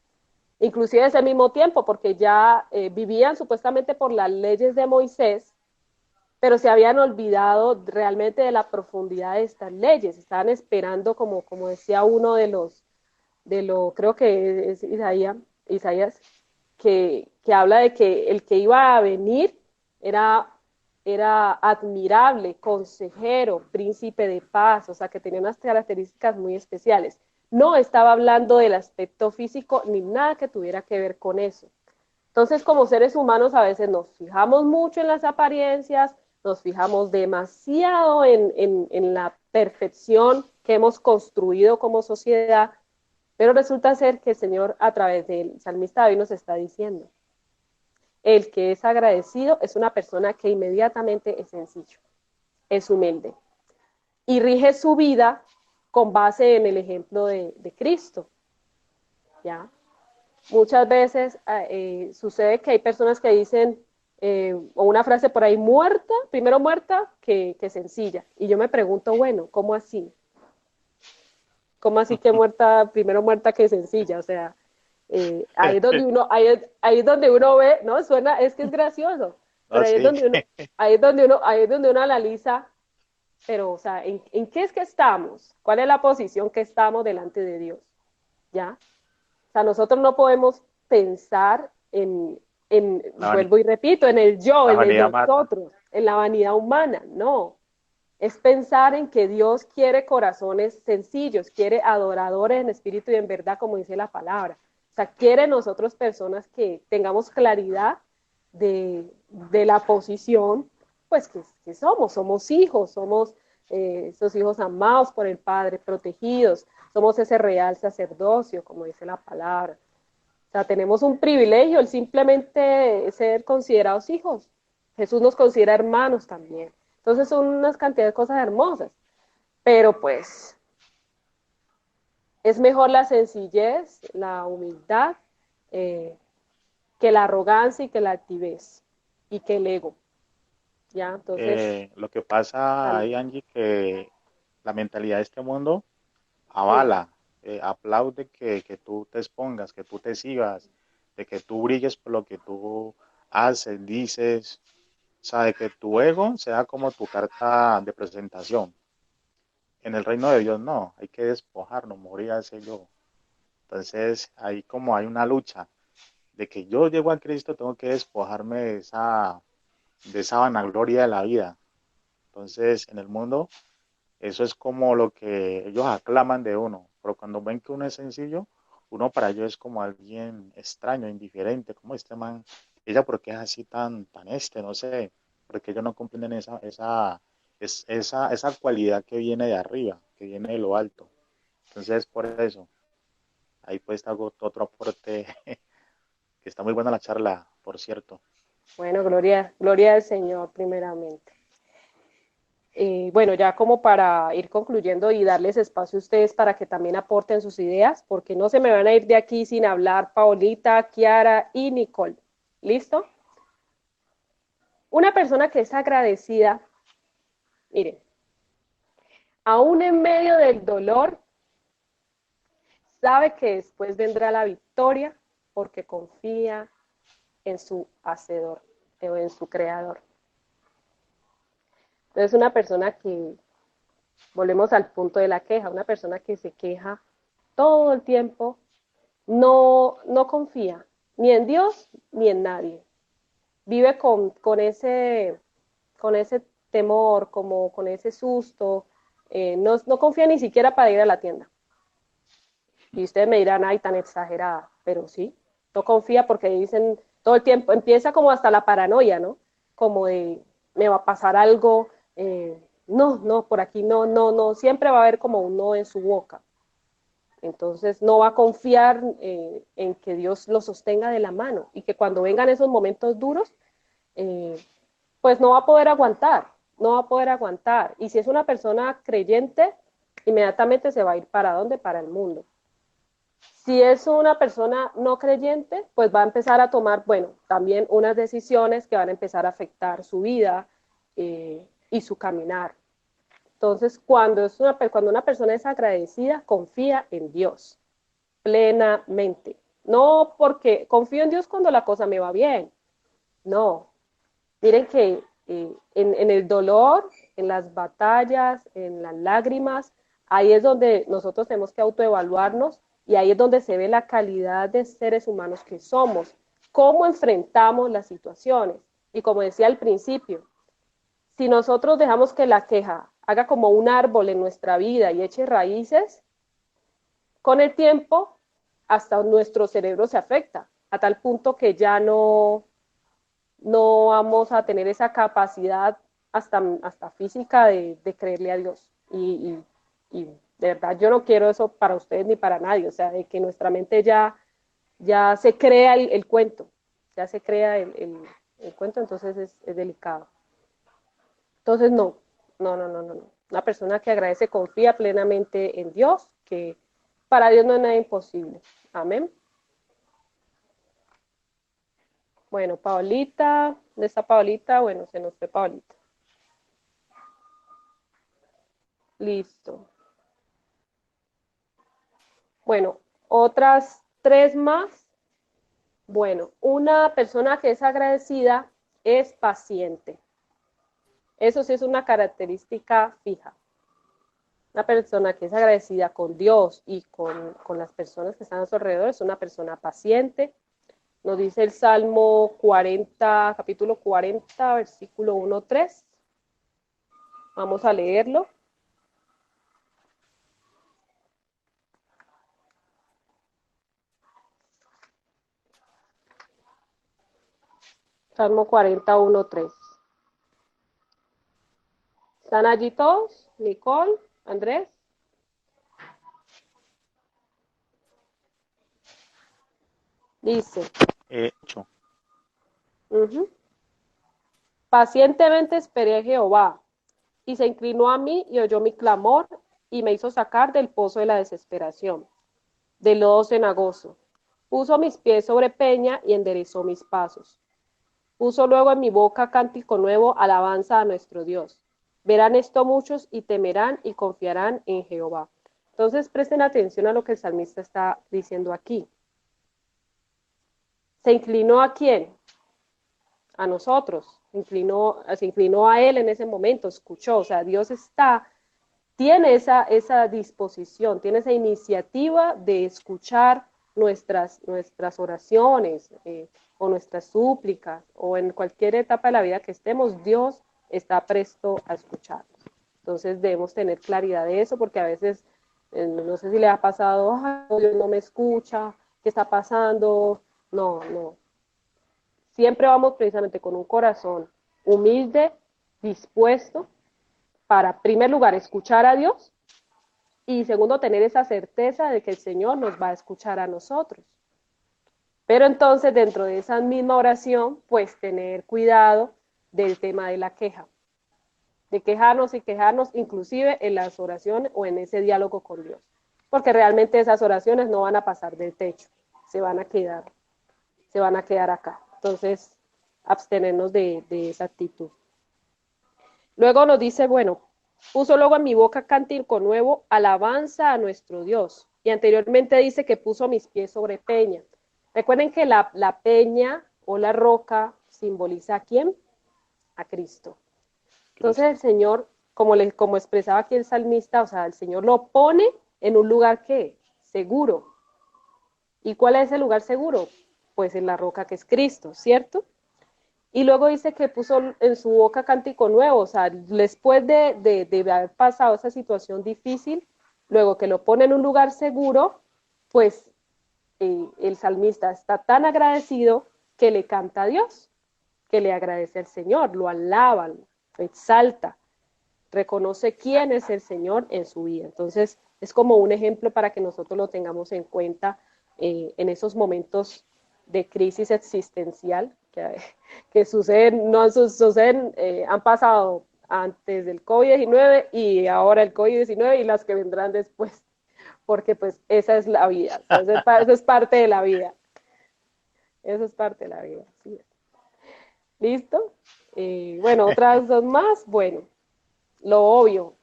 Inclusive de ese mismo tiempo, porque ya vivían supuestamente por las leyes de Moisés, pero se habían olvidado realmente de la profundidad de estas leyes, estaban esperando, como decía uno creo que es Isaías que habla de que el que iba a venir era admirable, consejero, príncipe de paz, o sea, que tenía unas características muy especiales. No estaba hablando del aspecto físico ni nada que tuviera que ver con eso. Entonces, como seres humanos, a veces nos fijamos mucho en las apariencias, nos fijamos demasiado en la perfección que hemos construido como sociedad, pero resulta ser que el Señor, a través del salmista David, nos está diciendo: el que es agradecido es una persona que inmediatamente es sencillo, es humilde y rige su vida con base en el ejemplo de Cristo. ¿Ya? Muchas veces sucede que hay personas que dicen, o una frase por ahí, primero muerta que sencilla. Y yo me pregunto, bueno, ¿cómo así? ¿Cómo así que primero muerta que sencilla? O sea, ahí es donde ahí es donde uno ve, ¿no? Suena, es que es gracioso, pero ahí es sí. donde ahí es donde uno analiza, pero, o sea, ¿en qué es que estamos? ¿Cuál es la posición que estamos delante de Dios? ¿Ya? O sea, nosotros no podemos pensar vuelvo y repito, en el yo, La en el vanidad mata. nosotros, en la vanidad humana, no. Es pensar en que Dios quiere corazones sencillos, quiere adoradores en espíritu y en verdad, como dice la palabra. O sea, quiere nosotros personas que tengamos claridad de la posición, pues que somos hijos, somos esos hijos amados por el Padre, protegidos, somos ese real sacerdocio, como dice la palabra. O sea, tenemos un privilegio, el simplemente ser considerados hijos. Jesús nos considera hermanos también. Entonces son unas cantidad de cosas hermosas, pero pues es mejor la sencillez, la humildad, que la arrogancia y que la altivez y que el ego. ¿Ya? Entonces, Lo que pasa salud. ahí, Angie, que la mentalidad de este mundo avala, aplaude que tú te expongas, que tú te sigas, de que tú brilles por lo que tú haces, dices, o sea, de que tu ego sea como tu carta de presentación. En el reino de Dios no, hay que despojarnos, morir a ese yo. Entonces, ahí como hay una lucha de que yo llego a Cristo, tengo que despojarme de esa vanagloria de la vida. Entonces, en el mundo, eso es como lo que ellos aclaman de uno, pero cuando ven que uno es sencillo, uno para ellos es como alguien extraño, indiferente, como este man, ella porque es así no sé, porque ellos no comprenden esa cualidad que viene de arriba, que viene de lo alto. Entonces, por eso, ahí pues hago otro aporte, que está muy buena la charla, por cierto. Bueno, gloria al Señor primeramente. Bueno, ya como para ir concluyendo y darles espacio a ustedes para que también aporten sus ideas, porque no se me van a ir de aquí sin hablar Paolita, Kiara y Nicole. ¿Listo? Una persona que es agradecida, miren, aún en medio del dolor, sabe que después vendrá la victoria porque confía en su hacedor o en su creador. Entonces, una persona que, volvemos al punto de la queja, una persona que se queja todo el tiempo, no confía ni en Dios ni en nadie. Vive con ese temor, como con ese susto, no confía ni siquiera para ir a la tienda. Y ustedes me dirán, ay, tan exagerada, pero sí, no confía porque dicen todo el tiempo, empieza como hasta la paranoia, ¿no? Como de, me va a pasar algo, no, por aquí no, siempre va a haber como un no en su boca. Entonces no va a confiar en que Dios lo sostenga de la mano y que cuando vengan esos momentos duros, pues no va a poder aguantar, no va a poder aguantar. Y si es una persona creyente, inmediatamente se va a ir ¿para dónde? Para el mundo. Si es una persona no creyente, pues va a empezar a tomar, bueno, también unas decisiones que van a empezar a afectar su vida y su caminar. Entonces, cuando una persona es agradecida, confía en Dios plenamente. No porque confío en Dios cuando la cosa me va bien. No. Miren que en el dolor, en las batallas, en las lágrimas, ahí es donde nosotros tenemos que autoevaluarnos y ahí es donde se ve la calidad de seres humanos que somos, cómo enfrentamos las situaciones. Y como decía al principio, si nosotros dejamos que la queja haga como un árbol en nuestra vida y eche raíces, con el tiempo hasta nuestro cerebro se afecta, a tal punto que ya no vamos a tener esa capacidad hasta física de creerle a Dios. Y de verdad yo no quiero eso para ustedes ni para nadie, o sea, de que nuestra mente ya se crea el cuento, ya se crea el cuento, entonces es delicado. Entonces no. Una persona que agradece confía plenamente en Dios, que para Dios no es nada imposible. Amén. Bueno, Paolita, ¿dónde está Paolita? Bueno, se nos fue Paolita. Listo. Bueno, otras 3 más. Bueno, una persona que es agradecida es paciente. Eso sí es una característica fija. Una persona que es agradecida con Dios y con las personas que están a su alrededor es una persona paciente. Nos dice el Salmo 40, capítulo 40, versículo 1-3. Vamos a leerlo. Salmo 40, 1-3. ¿Están allí todos? Nicole, Andrés. Dice. Hecho. Pacientemente esperé a Jehová, y se inclinó a mí y oyó mi clamor, y me hizo sacar del pozo de la desesperación, del lodo cenagoso. Puso mis pies sobre peña y enderezó mis pasos. Puso luego en mi boca cántico nuevo, alabanza a nuestro Dios. Verán esto muchos y temerán y confiarán en Jehová. Entonces presten atención a lo que el salmista está diciendo aquí. ¿Se inclinó a quién? A nosotros. Se inclinó a él en ese momento, escuchó. O sea, Dios tiene esa disposición, tiene esa iniciativa de escuchar nuestras oraciones o nuestras súplicas o en cualquier etapa de la vida que estemos, Dios está presto a escucharnos. Entonces debemos tener claridad de eso porque a veces, no sé si le ha pasado, Dios no me escucha, ¿qué está pasando? No. Siempre vamos precisamente con un corazón humilde, dispuesto para, en primer lugar, escuchar a Dios y segundo, tener esa certeza de que el Señor nos va a escuchar a nosotros. Pero entonces, dentro de esa misma oración, pues tener cuidado del tema de la queja, de quejarnos y quejarnos, inclusive en las oraciones o en ese diálogo con Dios, porque realmente esas oraciones no van a pasar del techo, se van a quedar acá. Entonces, abstenernos de esa actitud. Luego nos dice, bueno, puso luego en mi boca cántico nuevo, alabanza a nuestro Dios. Y anteriormente dice que puso mis pies sobre peña. Recuerden que la peña o la roca simboliza a quién? A Cristo. Entonces el Señor, como expresaba aquí el salmista, o sea, el Señor lo pone en un lugar que seguro. ¿Y cuál es el lugar seguro? Pues en la roca que es Cristo, ¿cierto? Y luego dice que puso en su boca cántico nuevo, o sea, después de haber pasado esa situación difícil, luego que lo pone en un lugar seguro, pues el salmista está tan agradecido que le canta a Dios, que le agradece al Señor, lo alaba, lo exalta, reconoce quién es el Señor en su vida. Entonces, es como un ejemplo para que nosotros lo tengamos en cuenta en esos momentos de crisis existencial que suceden, no suceden, han pasado antes del COVID-19 y ahora el COVID-19 y las que vendrán después, porque pues esa es la vida, o sea, eso es parte de la vida, eso es parte de la vida, ¿sí? ¿Listo? Bueno, otras dos más, bueno, lo obvio,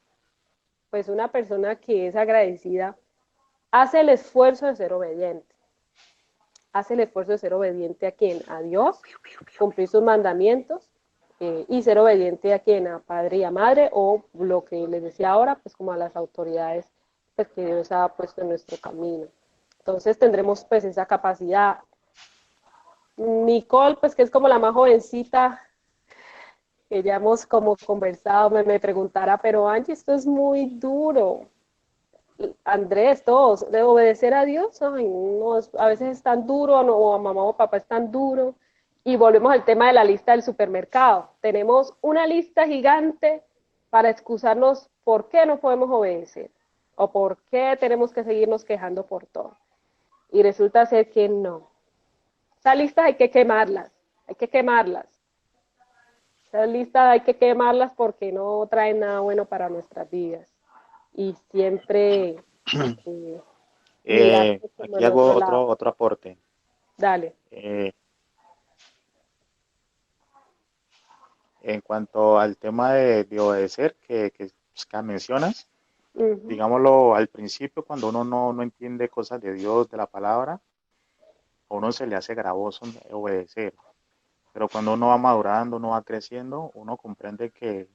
pues una persona que es agradecida hace el esfuerzo de ser obediente. Hace el esfuerzo de ser obediente a quién? A Dios, cumplir sus mandamientos y ser obediente a quién? A padre y a madre o lo que les decía ahora, pues como a las autoridades pues, que Dios ha puesto en nuestro camino. Entonces tendremos pues esa capacidad. Nicole, pues que es como la más jovencita, que ya hemos como conversado, me preguntara, pero Angie, esto es muy duro. Andrés, todos, de obedecer a Dios, ay, no, a veces es tan duro, no, o a mamá o papá es tan duro. Y volvemos al tema de la lista del supermercado. Tenemos una lista gigante para excusarnos por qué no podemos obedecer o por qué tenemos que seguirnos quejando por todo. Y resulta ser que no. Esas listas hay que quemarlas, hay que quemarlas. Esas listas hay que quemarlas porque no traen nada bueno para nuestras vidas. Y siempre mirar como Aquí el hago otro lado. otro aporte. Dale. Eh, en cuanto al tema de obedecer pues, que mencionas, digámoslo al principio, cuando uno no entiende cosas de Dios, de la palabra, a uno se le hace gravoso obedecer. Pero cuando uno va madurando, uno va creciendo, uno comprende que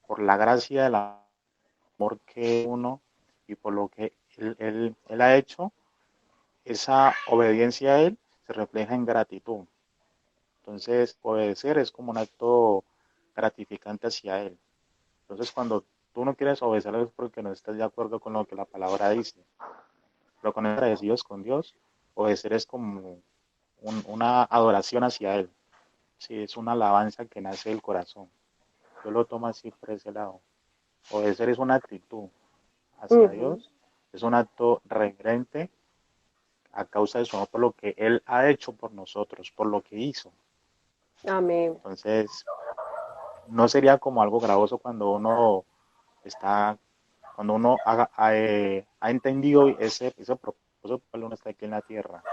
por la gracia del amor que uno y por lo que él ha hecho, esa obediencia a él se refleja en gratitud. Entonces, obedecer es como un acto gratificante hacia él. Entonces, cuando tú no quieres obedecer es porque no estás de acuerdo con lo que la palabra dice. Pero cuando estás agradecidos con Dios, obedecer es como una adoración hacia él. Sí, es una alabanza que nace del corazón. Yo lo tomo así por ese lado. Obedecer es una actitud hacia Dios, es un acto reverente a causa de su amor por lo que Él ha hecho por nosotros, por lo que hizo. Amén. Entonces, no sería como algo gravoso cuando uno ha entendido ese propósito por uno está aquí en la tierra.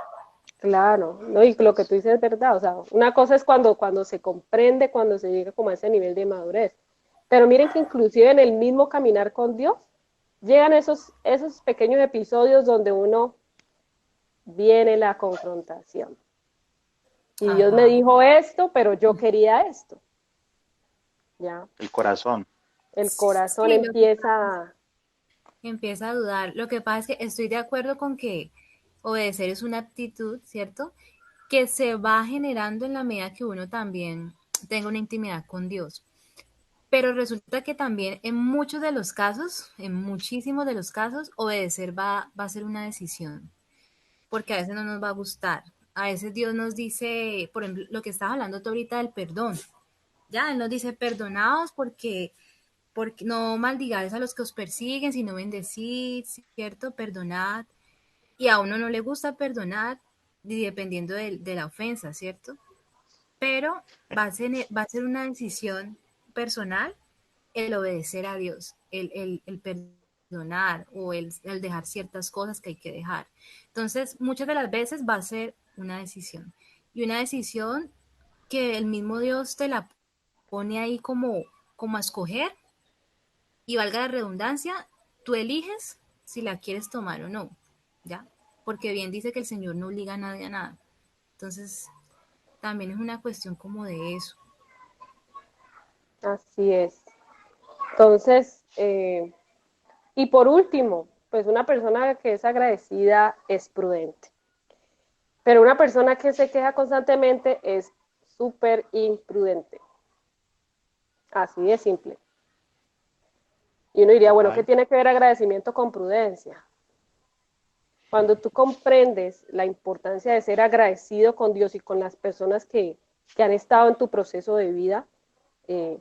Claro, ¿no? Y lo que tú dices es verdad, o sea, una cosa es cuando se comprende, cuando se llega como a ese nivel de madurez, pero miren que inclusive en el mismo caminar con Dios, llegan esos pequeños episodios donde uno viene la confrontación. Y Dios me dijo esto, pero yo quería esto. ¿Ya? El corazón. El corazón Sí, empieza a dudar. Lo que pasa es que estoy de acuerdo con que obedecer es una actitud, ¿cierto? Que se va generando en la medida que uno también tenga una intimidad con Dios. Pero resulta que también en muchos de los casos, en muchísimos de los casos, obedecer va a ser una decisión, porque a veces no nos va a gustar. A veces Dios nos dice, por ejemplo, lo que estabas hablando tú ahorita del perdón. Ya, Él nos dice, perdonaos porque no maldigáis a los que os persiguen, sino bendecid, ¿cierto? Perdonad. Y a uno no le gusta perdonar, dependiendo de la ofensa, ¿cierto? Pero va a ser una decisión personal el obedecer a Dios, el perdonar o el dejar ciertas cosas que hay que dejar. Entonces, muchas de las veces va a ser una decisión. Y una decisión que el mismo Dios te la pone ahí como a escoger, y valga la redundancia, tú eliges si la quieres tomar o no, ¿ya? Porque bien dice que el Señor no obliga a nadie a nada. Entonces, también es una cuestión como de eso. Así es. Entonces, y por último, pues una persona que es agradecida es prudente. Pero una persona que se queja constantemente es súper imprudente. Así de simple. Y uno diría, bueno, ¿qué Total. tiene que ver agradecimiento con prudencia? Cuando tú comprendes la importancia de ser agradecido con Dios y con las personas que han estado en tu proceso de vida, eh,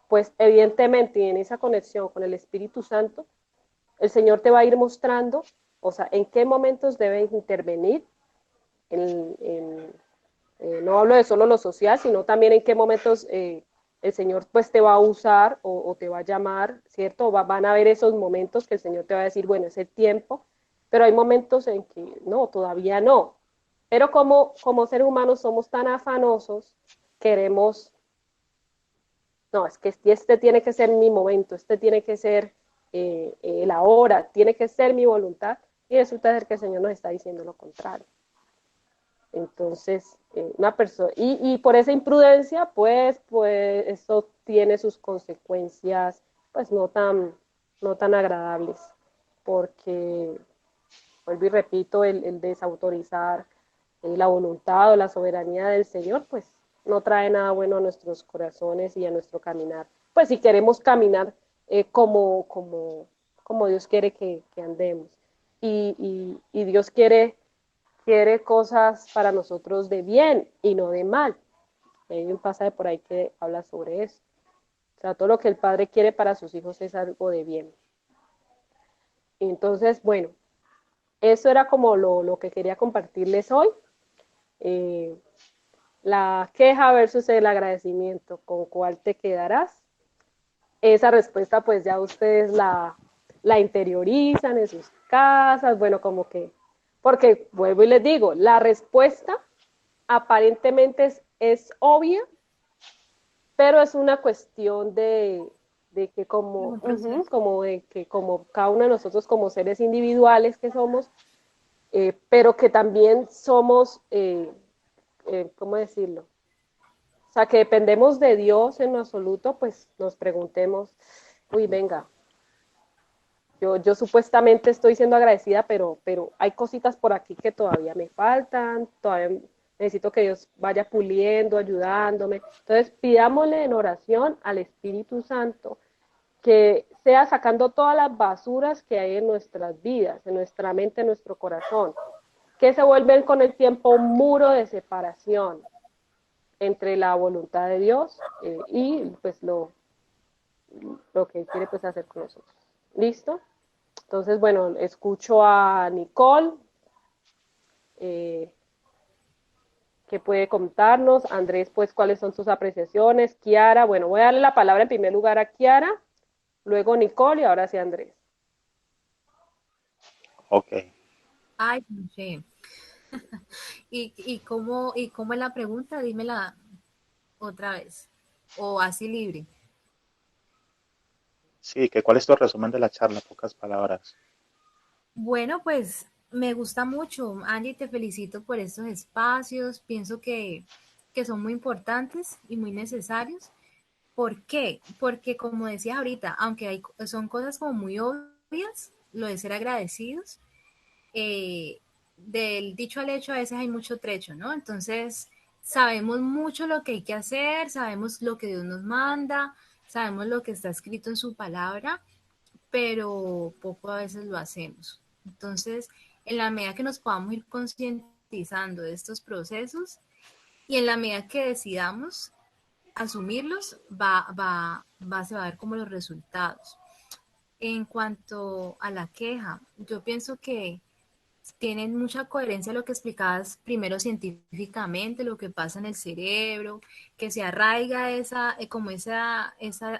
pues evidentemente en esa conexión con el Espíritu Santo, el Señor te va a ir mostrando, o sea, en qué momentos debes intervenir, no hablo de solo lo social, sino también en qué momentos el Señor pues te va a usar o te va a llamar, ¿cierto? Van a haber esos momentos que el Señor te va a decir, bueno, es el tiempo, pero hay momentos en que no, todavía no. Pero como seres humanos somos tan afanosos, queremos, no, es que este tiene que ser mi momento, este tiene que ser la hora, tiene que ser mi voluntad, y resulta ser que el Señor nos está diciendo lo contrario. Entonces, una persona, y por esa imprudencia, pues eso tiene sus consecuencias, pues no tan agradables, porque, vuelvo y repito, el desautorizar la voluntad o la soberanía del Señor, pues no trae nada bueno a nuestros corazones y a nuestro caminar. Pues si queremos caminar como Dios quiere que andemos. Y Dios quiere cosas para nosotros de bien y no de mal. Hay un pasaje por ahí que habla sobre eso. O sea, todo lo que el Padre quiere para sus hijos es algo de bien. Entonces, bueno, eso era como lo que quería compartirles hoy. Eh, la queja versus el agradecimiento, ¿con cuál te quedarás? Esa respuesta pues ya ustedes la interiorizan en sus casas, bueno, como que, porque vuelvo y les digo, la respuesta aparentemente es obvia, pero es una cuestión de que Un proceso. como de que como cada uno de nosotros como seres individuales que somos, pero que también somos, ¿cómo decirlo? O sea, que dependemos de Dios en lo absoluto, pues nos preguntemos, uy, venga, yo supuestamente estoy siendo agradecida, pero hay cositas por aquí que todavía me faltan, todavía necesito que Dios vaya puliendo, ayudándome. Entonces, pidámosle en oración al Espíritu Santo que sea sacando todas las basuras que hay en nuestras vidas, en nuestra mente, en nuestro corazón, que se vuelven con el tiempo un muro de separación entre la voluntad de Dios y pues lo que Él quiere pues hacer con nosotros. ¿Listo? Entonces, bueno, escucho a Nicole, eh, que puede contarnos. Andrés, pues, cuáles son sus apreciaciones. Kiara, bueno, voy a darle la palabra en primer lugar a Kiara, luego Nicole y ahora sí Andrés. Ok. Ay, no sé. ¿Y cómo es la pregunta? Dímela otra vez. O así libre. Sí, que ¿cuál es tu resumen de la charla? Pocas palabras. Bueno, pues me gusta mucho, Angie, te felicito por estos espacios. Pienso que son muy importantes y muy necesarios. ¿Por qué? Porque como decías ahorita, aunque son cosas como muy obvias, lo de ser agradecidos, eh, del dicho al hecho a veces hay mucho trecho, ¿no? Entonces, sabemos mucho lo que hay que hacer, sabemos lo que Dios nos manda, sabemos lo que está escrito en su palabra, pero poco a veces lo hacemos. Entonces, en la medida que nos podamos ir concientizando de estos procesos y en la medida que decidamos asumirlos, se va a ver como los resultados. En cuanto a la queja, yo pienso que tienen mucha coherencia lo que explicabas primero científicamente, lo que pasa en el cerebro, que se arraiga como esa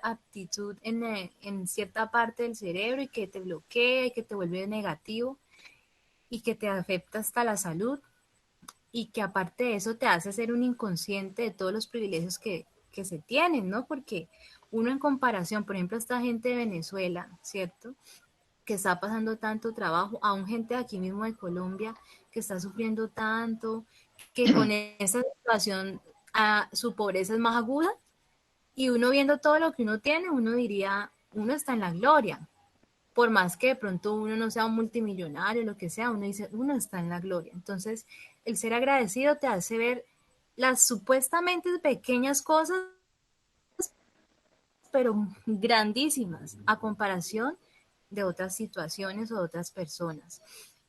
aptitud en cierta parte del cerebro y que te bloquea y que te vuelve negativo y que te afecta hasta la salud y que aparte de eso te hace ser un inconsciente de todos los privilegios que se tienen, ¿no? Porque uno en comparación, por ejemplo, esta gente de Venezuela, ¿cierto? Que está pasando tanto trabajo, aún gente de aquí mismo de Colombia que está sufriendo tanto, que con esa situación su pobreza es más aguda y uno viendo todo lo que uno tiene, uno diría, uno está en la gloria. Por más que de pronto uno no sea un multimillonario, lo que sea, uno dice, uno está en la gloria. Entonces, el ser agradecido te hace ver las supuestamente pequeñas cosas, pero grandísimas a comparación de otras situaciones o de otras personas.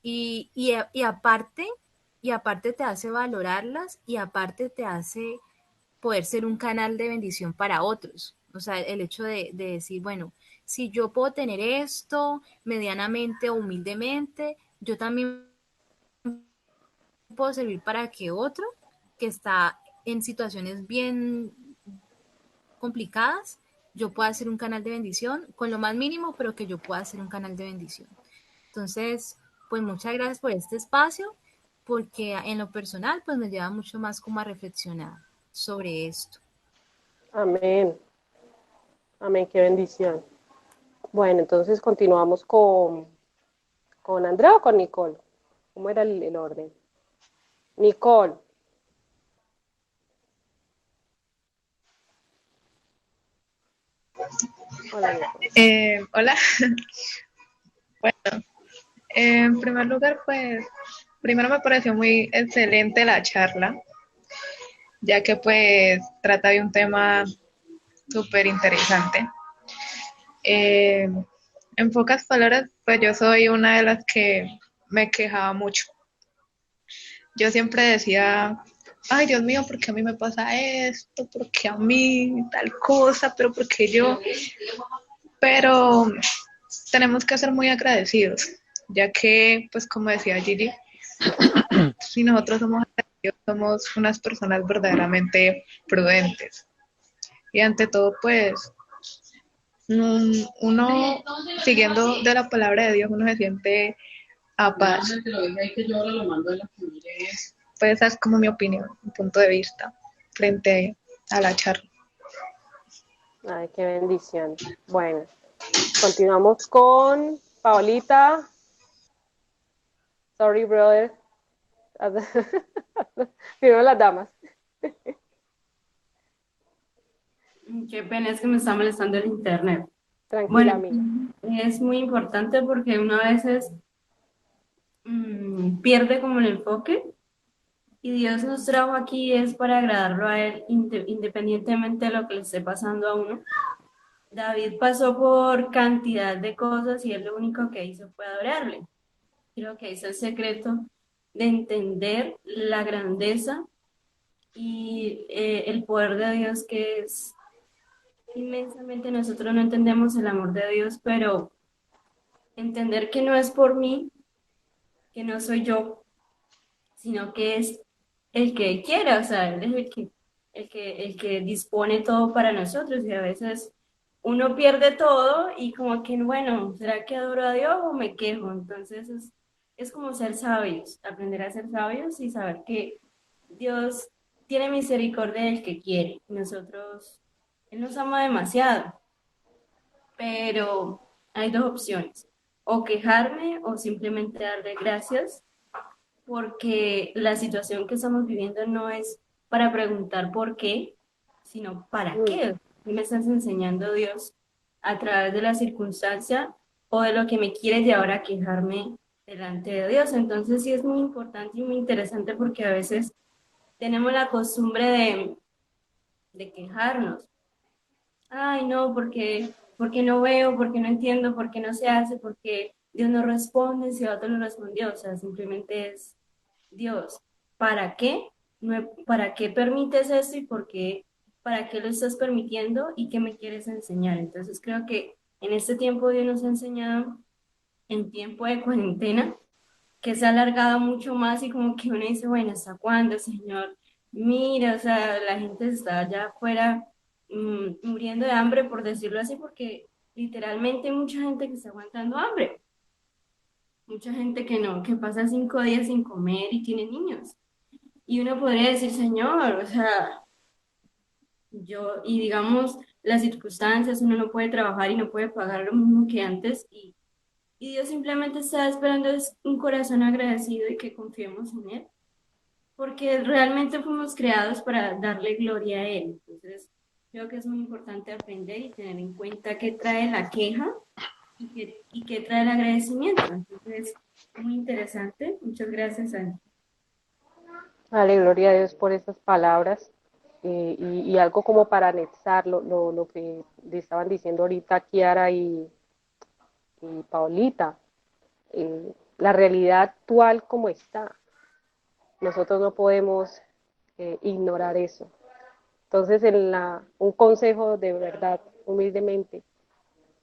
Y aparte te hace valorarlas y aparte te hace poder ser un canal de bendición para otros. O sea, el hecho de decir, bueno, si yo puedo tener esto medianamente o humildemente, yo también puedo servir para que otro que está en situaciones bien complicadas, yo pueda ser un canal de bendición con lo más mínimo, pero que yo pueda ser un canal de bendición. Entonces, pues muchas gracias por este espacio, porque en lo personal, pues me lleva mucho más como a reflexionar sobre esto. Amén. Amén, qué bendición. Bueno, entonces continuamos con Andrea o con Nicole. ¿Cómo era el orden? Nicole. Hola, Nicole. Hola. Bueno, en primer lugar, pues, primero me pareció muy excelente la charla, ya que pues trata de un tema súper interesante. Eh, en pocas palabras, pues yo soy una de las que me quejaba mucho. Yo siempre decía, ay Dios mío, ¿por qué a mí me pasa esto? ¿Por qué a mí tal cosa? ¿Pero por qué yo? Pero tenemos que ser muy agradecidos, ya que, pues como decía Gigi, si nosotros somos agradecidos, somos unas personas verdaderamente prudentes. Y ante todo, pues, uno, siguiendo de la palabra de Dios, uno se siente a paz. Pues esa es como mi opinión, mi punto de vista frente a la charla. Ay, qué bendición. Bueno, continuamos con Paolita. Sorry, brother. Primero las damas. Qué pena, es que me está molestando el internet. Tranquila, Bueno, amiga. es muy importante porque uno a veces pierde como el enfoque y Dios nos trajo aquí es para agradarlo a Él independientemente de lo que le esté pasando a uno. David pasó por cantidad de cosas y él lo único que hizo fue adorarle. Creo que ese es el secreto de entender la grandeza y el poder de Dios, que es inmensamente. Nosotros no entendemos el amor de Dios, pero entender que no es por mí, que no soy yo, sino que es el que quiere, o sea, Él es el que dispone todo para nosotros y a veces uno pierde todo y como que, bueno, ¿será que adoro a Dios o me quejo? Entonces es como ser sabios, aprender a ser sabios y saber que Dios tiene misericordia del que quiere. Nosotros, Él nos ama demasiado, pero hay dos opciones, o quejarme o simplemente darle gracias, porque la situación que estamos viviendo no es para preguntar por qué, sino para qué. ¿Qué me estás enseñando, Dios, a través de la circunstancia o de lo que me quieres llevar a quejarme delante de Dios? Entonces sí es muy importante y muy interesante porque a veces tenemos la costumbre de quejarnos. Ay, no, porque no veo, porque no entiendo, porque no se hace, porque Dios no responde, si otro no respondió. O sea, simplemente es Dios. ¿Para qué? ¿Para qué permites esto y para qué lo estás permitiendo y qué me quieres enseñar? Entonces creo que en este tiempo Dios nos ha enseñado, en tiempo de cuarentena, que se ha alargado mucho más y como que uno dice, bueno, ¿hasta cuándo, Señor? Mira, o sea, la gente está allá afuera muriendo de hambre, por decirlo así, porque literalmente hay mucha gente que está aguantando hambre, mucha gente que no, que pasa 5 días sin comer y tiene niños. Y uno podría decir, Señor, o sea, y digamos, las circunstancias, uno no puede trabajar y no puede pagar lo mismo que antes y Dios simplemente está esperando es un corazón agradecido y que confiemos en Él, porque realmente fuimos creados para darle gloria a Él. Entonces, creo que es muy importante aprender y tener en cuenta qué trae la queja y qué trae el agradecimiento. Entonces, muy interesante. Muchas gracias, Ana. Dale, gloria a Dios por esas palabras. Y algo como para anexar lo que le estaban diciendo ahorita Kiara y Paulita, la realidad actual como está. Nosotros no podemos ignorar eso. Entonces, un consejo de verdad, humildemente,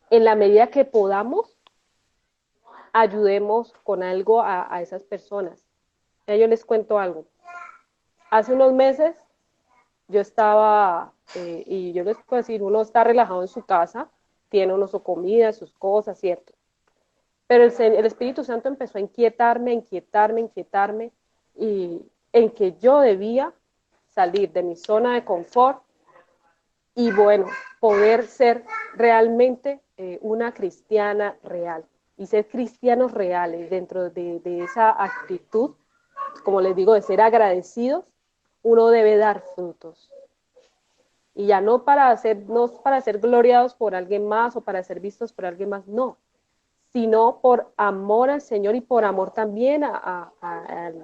en la medida que podamos, ayudemos con algo a esas personas. Ya yo les cuento algo. Hace unos meses yo estaba, y yo les puedo decir, uno está relajado en su casa, tiene uno su comida, sus cosas, ¿cierto? Pero el Espíritu Santo empezó a inquietarme, y en que yo debía salir de mi zona de confort y, bueno, poder ser realmente una cristiana real y ser cristianos reales dentro de esa actitud, como les digo, de ser agradecidos. Uno debe dar frutos. Y ya no para ser gloriados por alguien más o para ser vistos por alguien más, no, sino por amor al Señor y por amor también a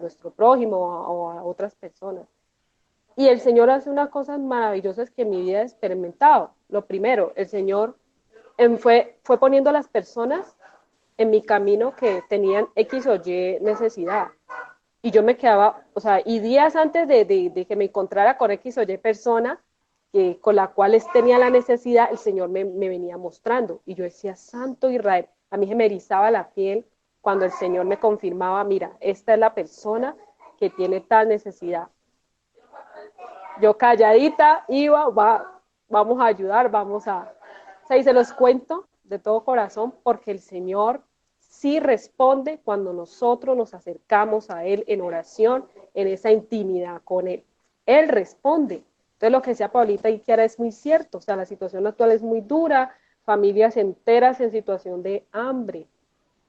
nuestro prójimo o a otras personas. Y el Señor hace unas cosas maravillosas que en mi vida he experimentado. Lo primero, el Señor fue poniendo a las personas en mi camino que tenían X o Y necesidad. Y yo me quedaba, o sea, y días antes de que me encontrara con X o Y persona con la cual tenía la necesidad, el Señor me venía mostrando. Y yo decía, Santo Israel, a mí se me erizaba la piel cuando el Señor me confirmaba, mira, esta es la persona que tiene tal necesidad. Yo calladita iba, vamos a ayudar, O sea, y se los cuento de todo corazón porque el Señor sí responde cuando nosotros nos acercamos a Él en oración, en esa intimidad con Él. Él responde. Entonces lo que decía Paulita y Kiara es muy cierto, o sea, la situación actual es muy dura, familias enteras en situación de hambre.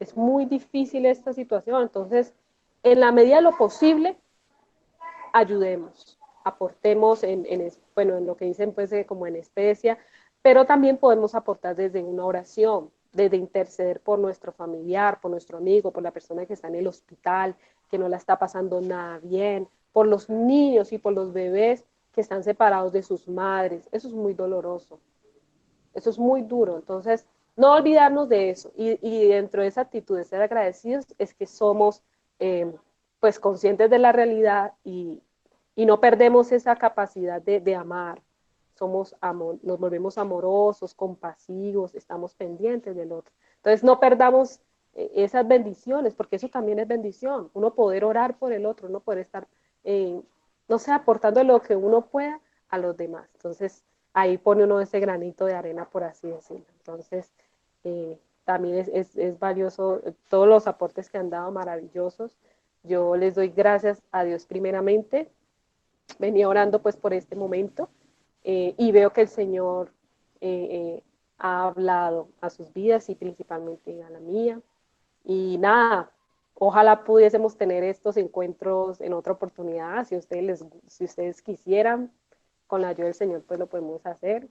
Es muy difícil esta situación, entonces, en la medida de lo posible, ayudemos, aportemos bueno, en lo que dicen pues como en especia, pero también podemos aportar desde una oración, desde interceder por nuestro familiar, por nuestro amigo, por la persona que está en el hospital, que no la está pasando nada bien, por los niños y por los bebés que están separados de sus madres. Eso es muy doloroso, eso es muy duro. Entonces, no olvidarnos de eso. Y dentro de esa actitud de ser agradecidos es que somos pues conscientes de la realidad y no perdemos esa capacidad de amar. Nos volvemos amorosos, compasivos, estamos pendientes del otro. Entonces no perdamos esas bendiciones, porque eso también es bendición. Uno poder orar por el otro, uno poder estar, no sé, aportando lo que uno pueda a los demás. Entonces ahí pone uno ese granito de arena, por así decirlo. Entonces también es valioso todos los aportes que han dado, maravillosos. Yo les doy gracias a Dios primeramente. Venía orando pues por este momento y veo que el Señor ha hablado a sus vidas y principalmente a la mía. Y nada, ojalá pudiésemos tener estos encuentros en otra oportunidad. Si ustedes quisieran, con la ayuda del Señor, pues lo podemos hacer.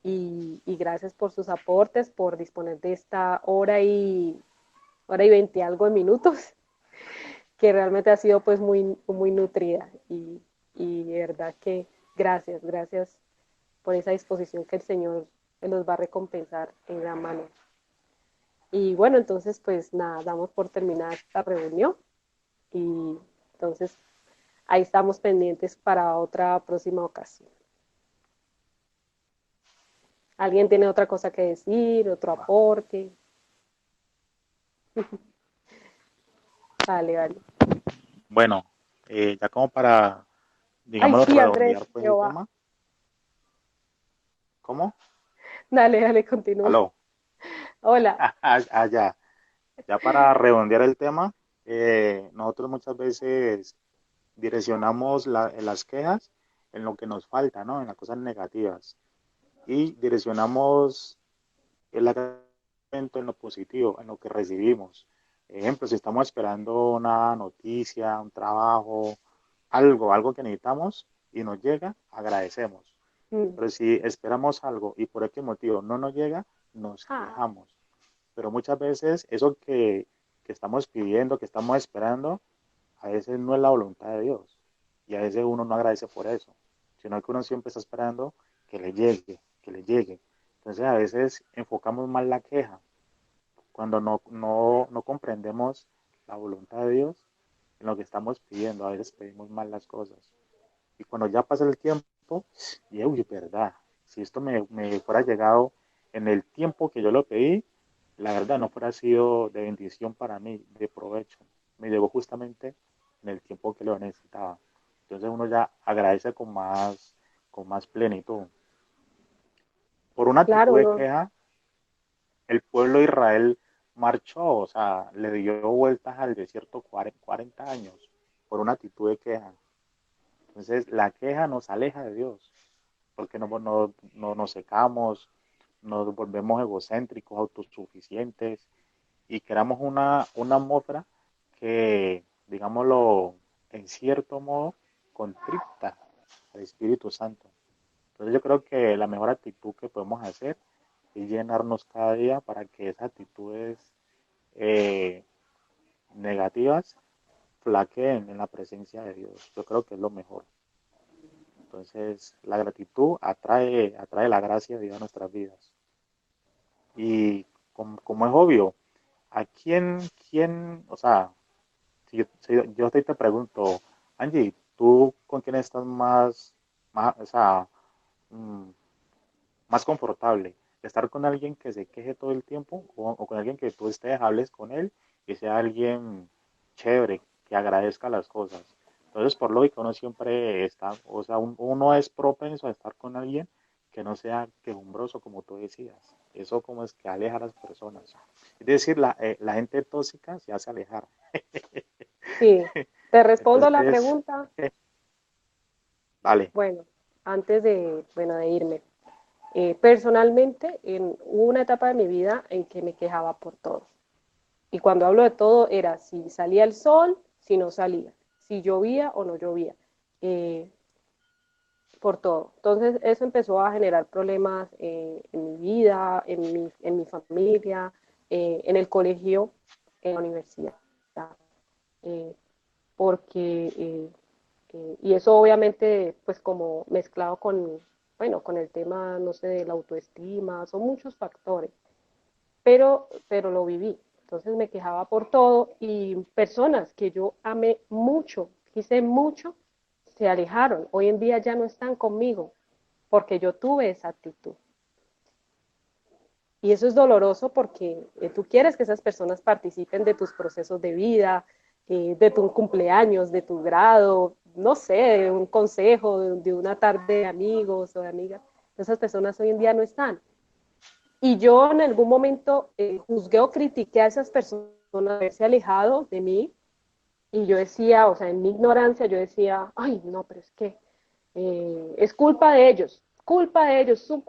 Y gracias por sus aportes, por disponer de esta hora y 20 algo de minutos, que realmente ha sido pues muy nutrida. Y de verdad que gracias por esa disposición que el Señor los va a recompensar en gran manera. Y bueno, entonces pues nada, damos por terminada esta reunión y entonces ahí estamos pendientes para otra próxima ocasión. ¿Alguien tiene otra cosa que decir, otro aporte? Dale, dale. Bueno, ya como para, Ay, digámoslo, sí, Andrés, redondear pues el Jehová. tema. ¿Cómo? Dale, dale, continúa. ¿Aló? Hola. Ya. Ya para redondear el tema, nosotros muchas veces direccionamos las quejas en lo que nos falta, ¿no? En las cosas negativas. Y direccionamos el agradecimiento en lo positivo, en lo que recibimos. Ejemplo, si estamos esperando una noticia, un trabajo, algo que necesitamos y nos llega, agradecemos. Mm. Pero si esperamos algo y por X motivo no nos llega, nos Ah, quejamos. Pero muchas veces eso que estamos pidiendo, que estamos esperando, a veces no es la voluntad de Dios. Y a veces uno no agradece por eso, sino que uno siempre está esperando que le llegue, que le llegue. Entonces a veces enfocamos mal la queja cuando no comprendemos la voluntad de Dios en lo que estamos pidiendo. A veces pedimos mal las cosas. Y cuando ya pasa el tiempo, y uy, verdad, si esto me fuera llegado en el tiempo que yo lo pedí, la verdad no fuera sido de bendición para mí, de provecho. Me llegó justamente en el tiempo que lo necesitaba. Entonces uno ya agradece con más plenitud. Por una claro, actitud de uno. queja, el pueblo de Israel marchó, o sea, le dio vueltas al desierto 40 años por una actitud de queja. Entonces la queja nos aleja de Dios, porque nos secamos, nos volvemos egocéntricos, autosuficientes y creamos una atmósfera que, digámoslo, en cierto modo, contrita al Espíritu Santo. Entonces yo creo que la mejor actitud que podemos hacer es llenarnos cada día para que esas actitudes eh, negativas flaqueen en la presencia de Dios. Yo creo que es lo mejor. Entonces la gratitud atrae la gracia de Dios a nuestras vidas. Y como es obvio, ¿a quién, o sea, si yo te pregunto, Angie, ¿tú con quién estás o sea, mm, más confortable? ¿Estar con alguien que se queje todo el tiempo o con alguien que tú hables con él y sea alguien chévere, que agradezca las cosas? Entonces, por lógica, uno siempre está, o sea, uno es propenso a estar con alguien que no sea quejumbroso, como tú decías. Eso como es que aleja a las personas. Es decir, la gente tóxica se hace alejar. Sí. Te respondo la Entonces, pregunta. vale, Bueno, antes de irme. Personalmente, hubo una etapa de mi vida en que me quejaba por todo. Y cuando hablo de todo, era si salía el sol, si no salía, si llovía o no llovía, eh, por todo. Entonces, eso empezó a generar problemas en mi vida, en mi familia, en el colegio, en la universidad. Eh, porque, y eso obviamente, pues como mezclado con, bueno, con el tema, no sé, de la autoestima, son muchos factores, pero lo viví. Entonces me quejaba por todo y personas que yo amé mucho, quise mucho, se alejaron. Hoy en día ya no están conmigo porque yo tuve esa actitud. Y eso es doloroso porque tú quieres que esas personas participen de tus procesos de vida, de tu cumpleaños, de tu grado, no sé, de un consejo, de una tarde de amigos o de amigas. Esas personas hoy en día no están. Y yo en algún momento juzgué o critiqué a esas personas haberse alejado de mí. Y yo decía, o sea, en mi ignorancia, yo decía, ay, no, pero es que es culpa de ellos, su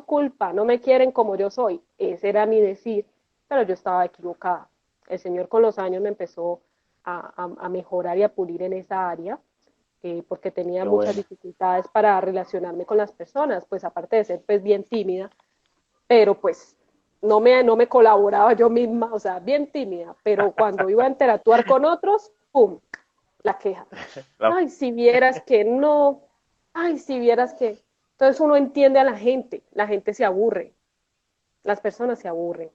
culpa, no me quieren como yo soy. Ese era mi decir, pero yo estaba equivocada. El Señor con los años me empezó a mejorar y a pulir en esa área, porque tenía qué muchas bueno. dificultades para relacionarme con las personas, pues aparte de ser pues bien tímida, pero pues no me colaboraba yo misma, o sea, bien tímida, pero cuando iba a interactuar con otros, ¡pum!, la queja. La- Ay, si vieras que no, ay, si vieras que... Entonces uno entiende a la gente se aburre, las personas se aburren,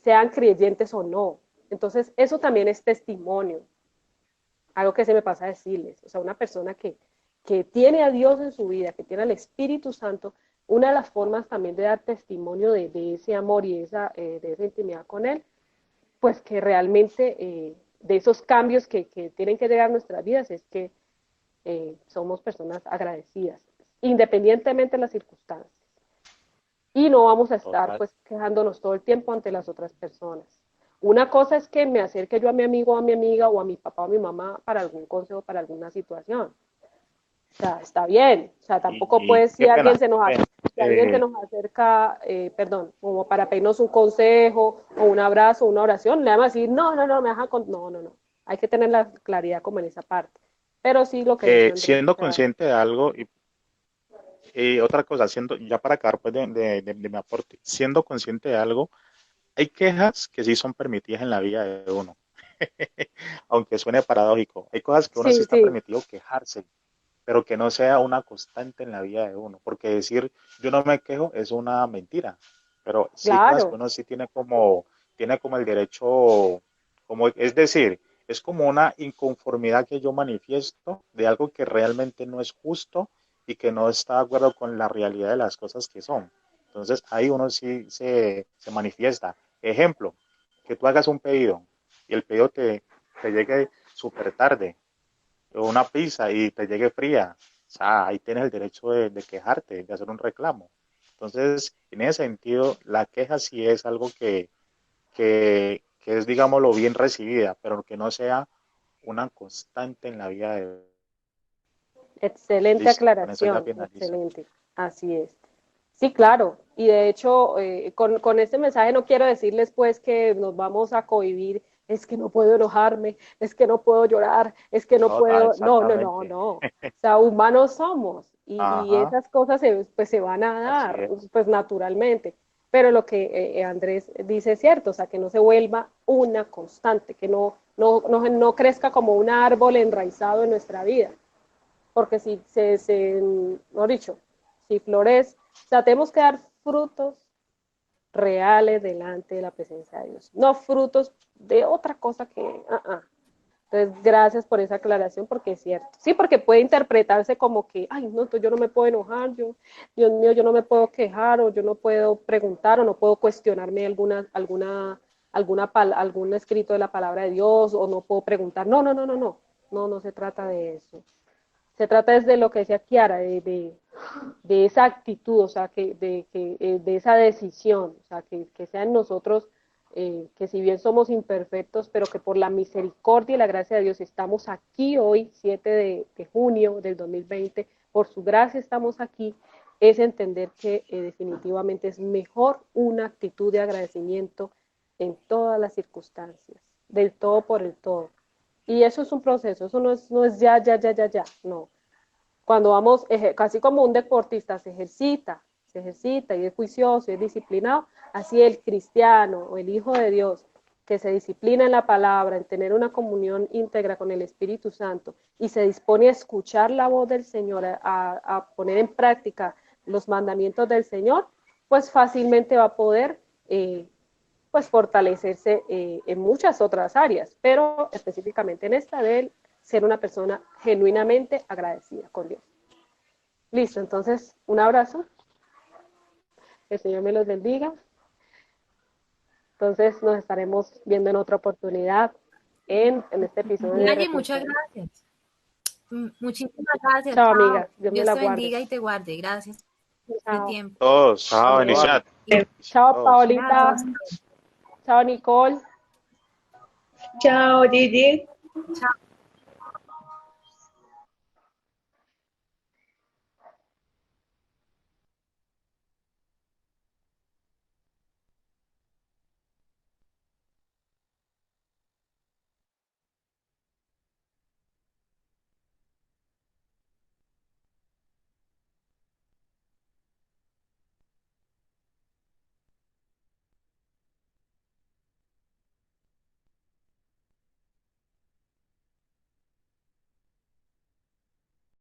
sean creyentes o no. Entonces eso también es testimonio, algo que se me pasa a decirles, o sea, una persona que tiene a Dios en su vida, que tiene al Espíritu Santo, una de las formas también de dar testimonio de ese amor y de esa intimidad con Él pues que realmente de esos cambios que tienen que llegar a nuestras vidas es que somos personas agradecidas, independientemente de las circunstancias. Y no vamos a estar Total. pues quejándonos todo el tiempo ante las otras personas. Una cosa es que me acerque yo a mi amigo o a mi amiga o a mi papá o a mi mamá para algún consejo, para alguna situación. O sea, está bien. O sea, tampoco Y puede si qué alguien pena. se nos, si alguien se nos acerca, perdón, como para pedirnos un consejo o un abrazo, una oración, le vamos a decir, no, no, no, me deja con... No, no, no. Hay que tener la claridad como en esa parte. Pero sí lo que dice Andrés, o Siendo sea, consciente de algo y otra cosa, siendo, ya para acabar pues, de mi aporte, siendo consciente de algo, hay quejas que sí son permitidas en la vida de uno, aunque suene paradójico. Hay cosas que uno sí sí, está sí, permitido quejarse, pero que no sea una constante en la vida de uno, porque decir yo no me quejo es una mentira, pero sí hay cosas que claro. uno sí tiene como el derecho, como, es decir, es como una inconformidad que yo manifiesto de algo que realmente no es justo y que no está de acuerdo con la realidad de las cosas que son. Entonces ahí uno sí se manifiesta. Ejemplo, que tú hagas un pedido y el pedido te llegue súper tarde, o una pizza y te llegue fría. O sea, ahí tienes el derecho de quejarte, de hacer un reclamo. Entonces, en ese sentido, la queja sí es algo que es, digámoslo, bien recibida, pero que no sea una constante en la vida de... Excelente Listo, con eso ya aclaración, finalizo. excelente. Así es. Sí, claro. Y de hecho, con este mensaje no quiero decirles pues que nos vamos a cohibir, es que no puedo enojarme, es que no puedo llorar, es que no Total, puedo, no, no, no, exactamente. no. O sea, humanos somos y Ajá, esas cosas pues se van a así dar, es. pues naturalmente. Pero lo que Andrés dice es cierto, o sea, que no se vuelva una constante, que no crezca como un árbol enraizado en nuestra vida porque si mejor dicho, si florece, o sea, tenemos que dar frutos reales delante de la presencia de Dios, no frutos de otra cosa que, Entonces, gracias por esa aclaración, porque es cierto. Sí, porque puede interpretarse como que, ay, no, entonces yo no me puedo enojar, Dios mío, yo no me puedo quejar, o yo no puedo preguntar, o no puedo cuestionarme algún escrito de la palabra de Dios, o no puedo preguntar. No, no, no, no, no. No, no se trata de eso. Se trata desde lo que decía Kiara, de esa actitud, o sea, de esa decisión, o sea, que sea en nosotros, que si bien somos imperfectos, pero que por la misericordia y la gracia de Dios estamos aquí hoy, 7 de junio del 2020, por su gracia estamos aquí, es entender que definitivamente es mejor una actitud de agradecimiento en todas las circunstancias, del todo por el todo. Y eso es un proceso, eso no es ya, ya, ya, ya, ya, no. Cuando vamos, casi como un deportista se ejercita y es juicioso y es disciplinado, así el cristiano o el hijo de Dios que se disciplina en la palabra, en tener una comunión íntegra con el Espíritu Santo y se dispone a escuchar la voz del Señor, a poner en práctica los mandamientos del Señor, pues fácilmente va a poder pues fortalecerse en muchas otras áreas, pero específicamente en esta de él, ser una persona genuinamente agradecida con Dios. Listo, entonces un abrazo, el Señor me los bendiga. Entonces nos estaremos viendo en otra oportunidad en este episodio de Naye, muchas Reflexión. gracias. Muchísimas gracias. Chao, Chao. amiga, Dios me Dios la te guarde. bendiga y te guarde. Gracias por este Chao. tiempo. Todos, Chao, igual. bendiciones. Chao, Todos. Paolita. Chao, Nicole. Chao, Gigi. Chao.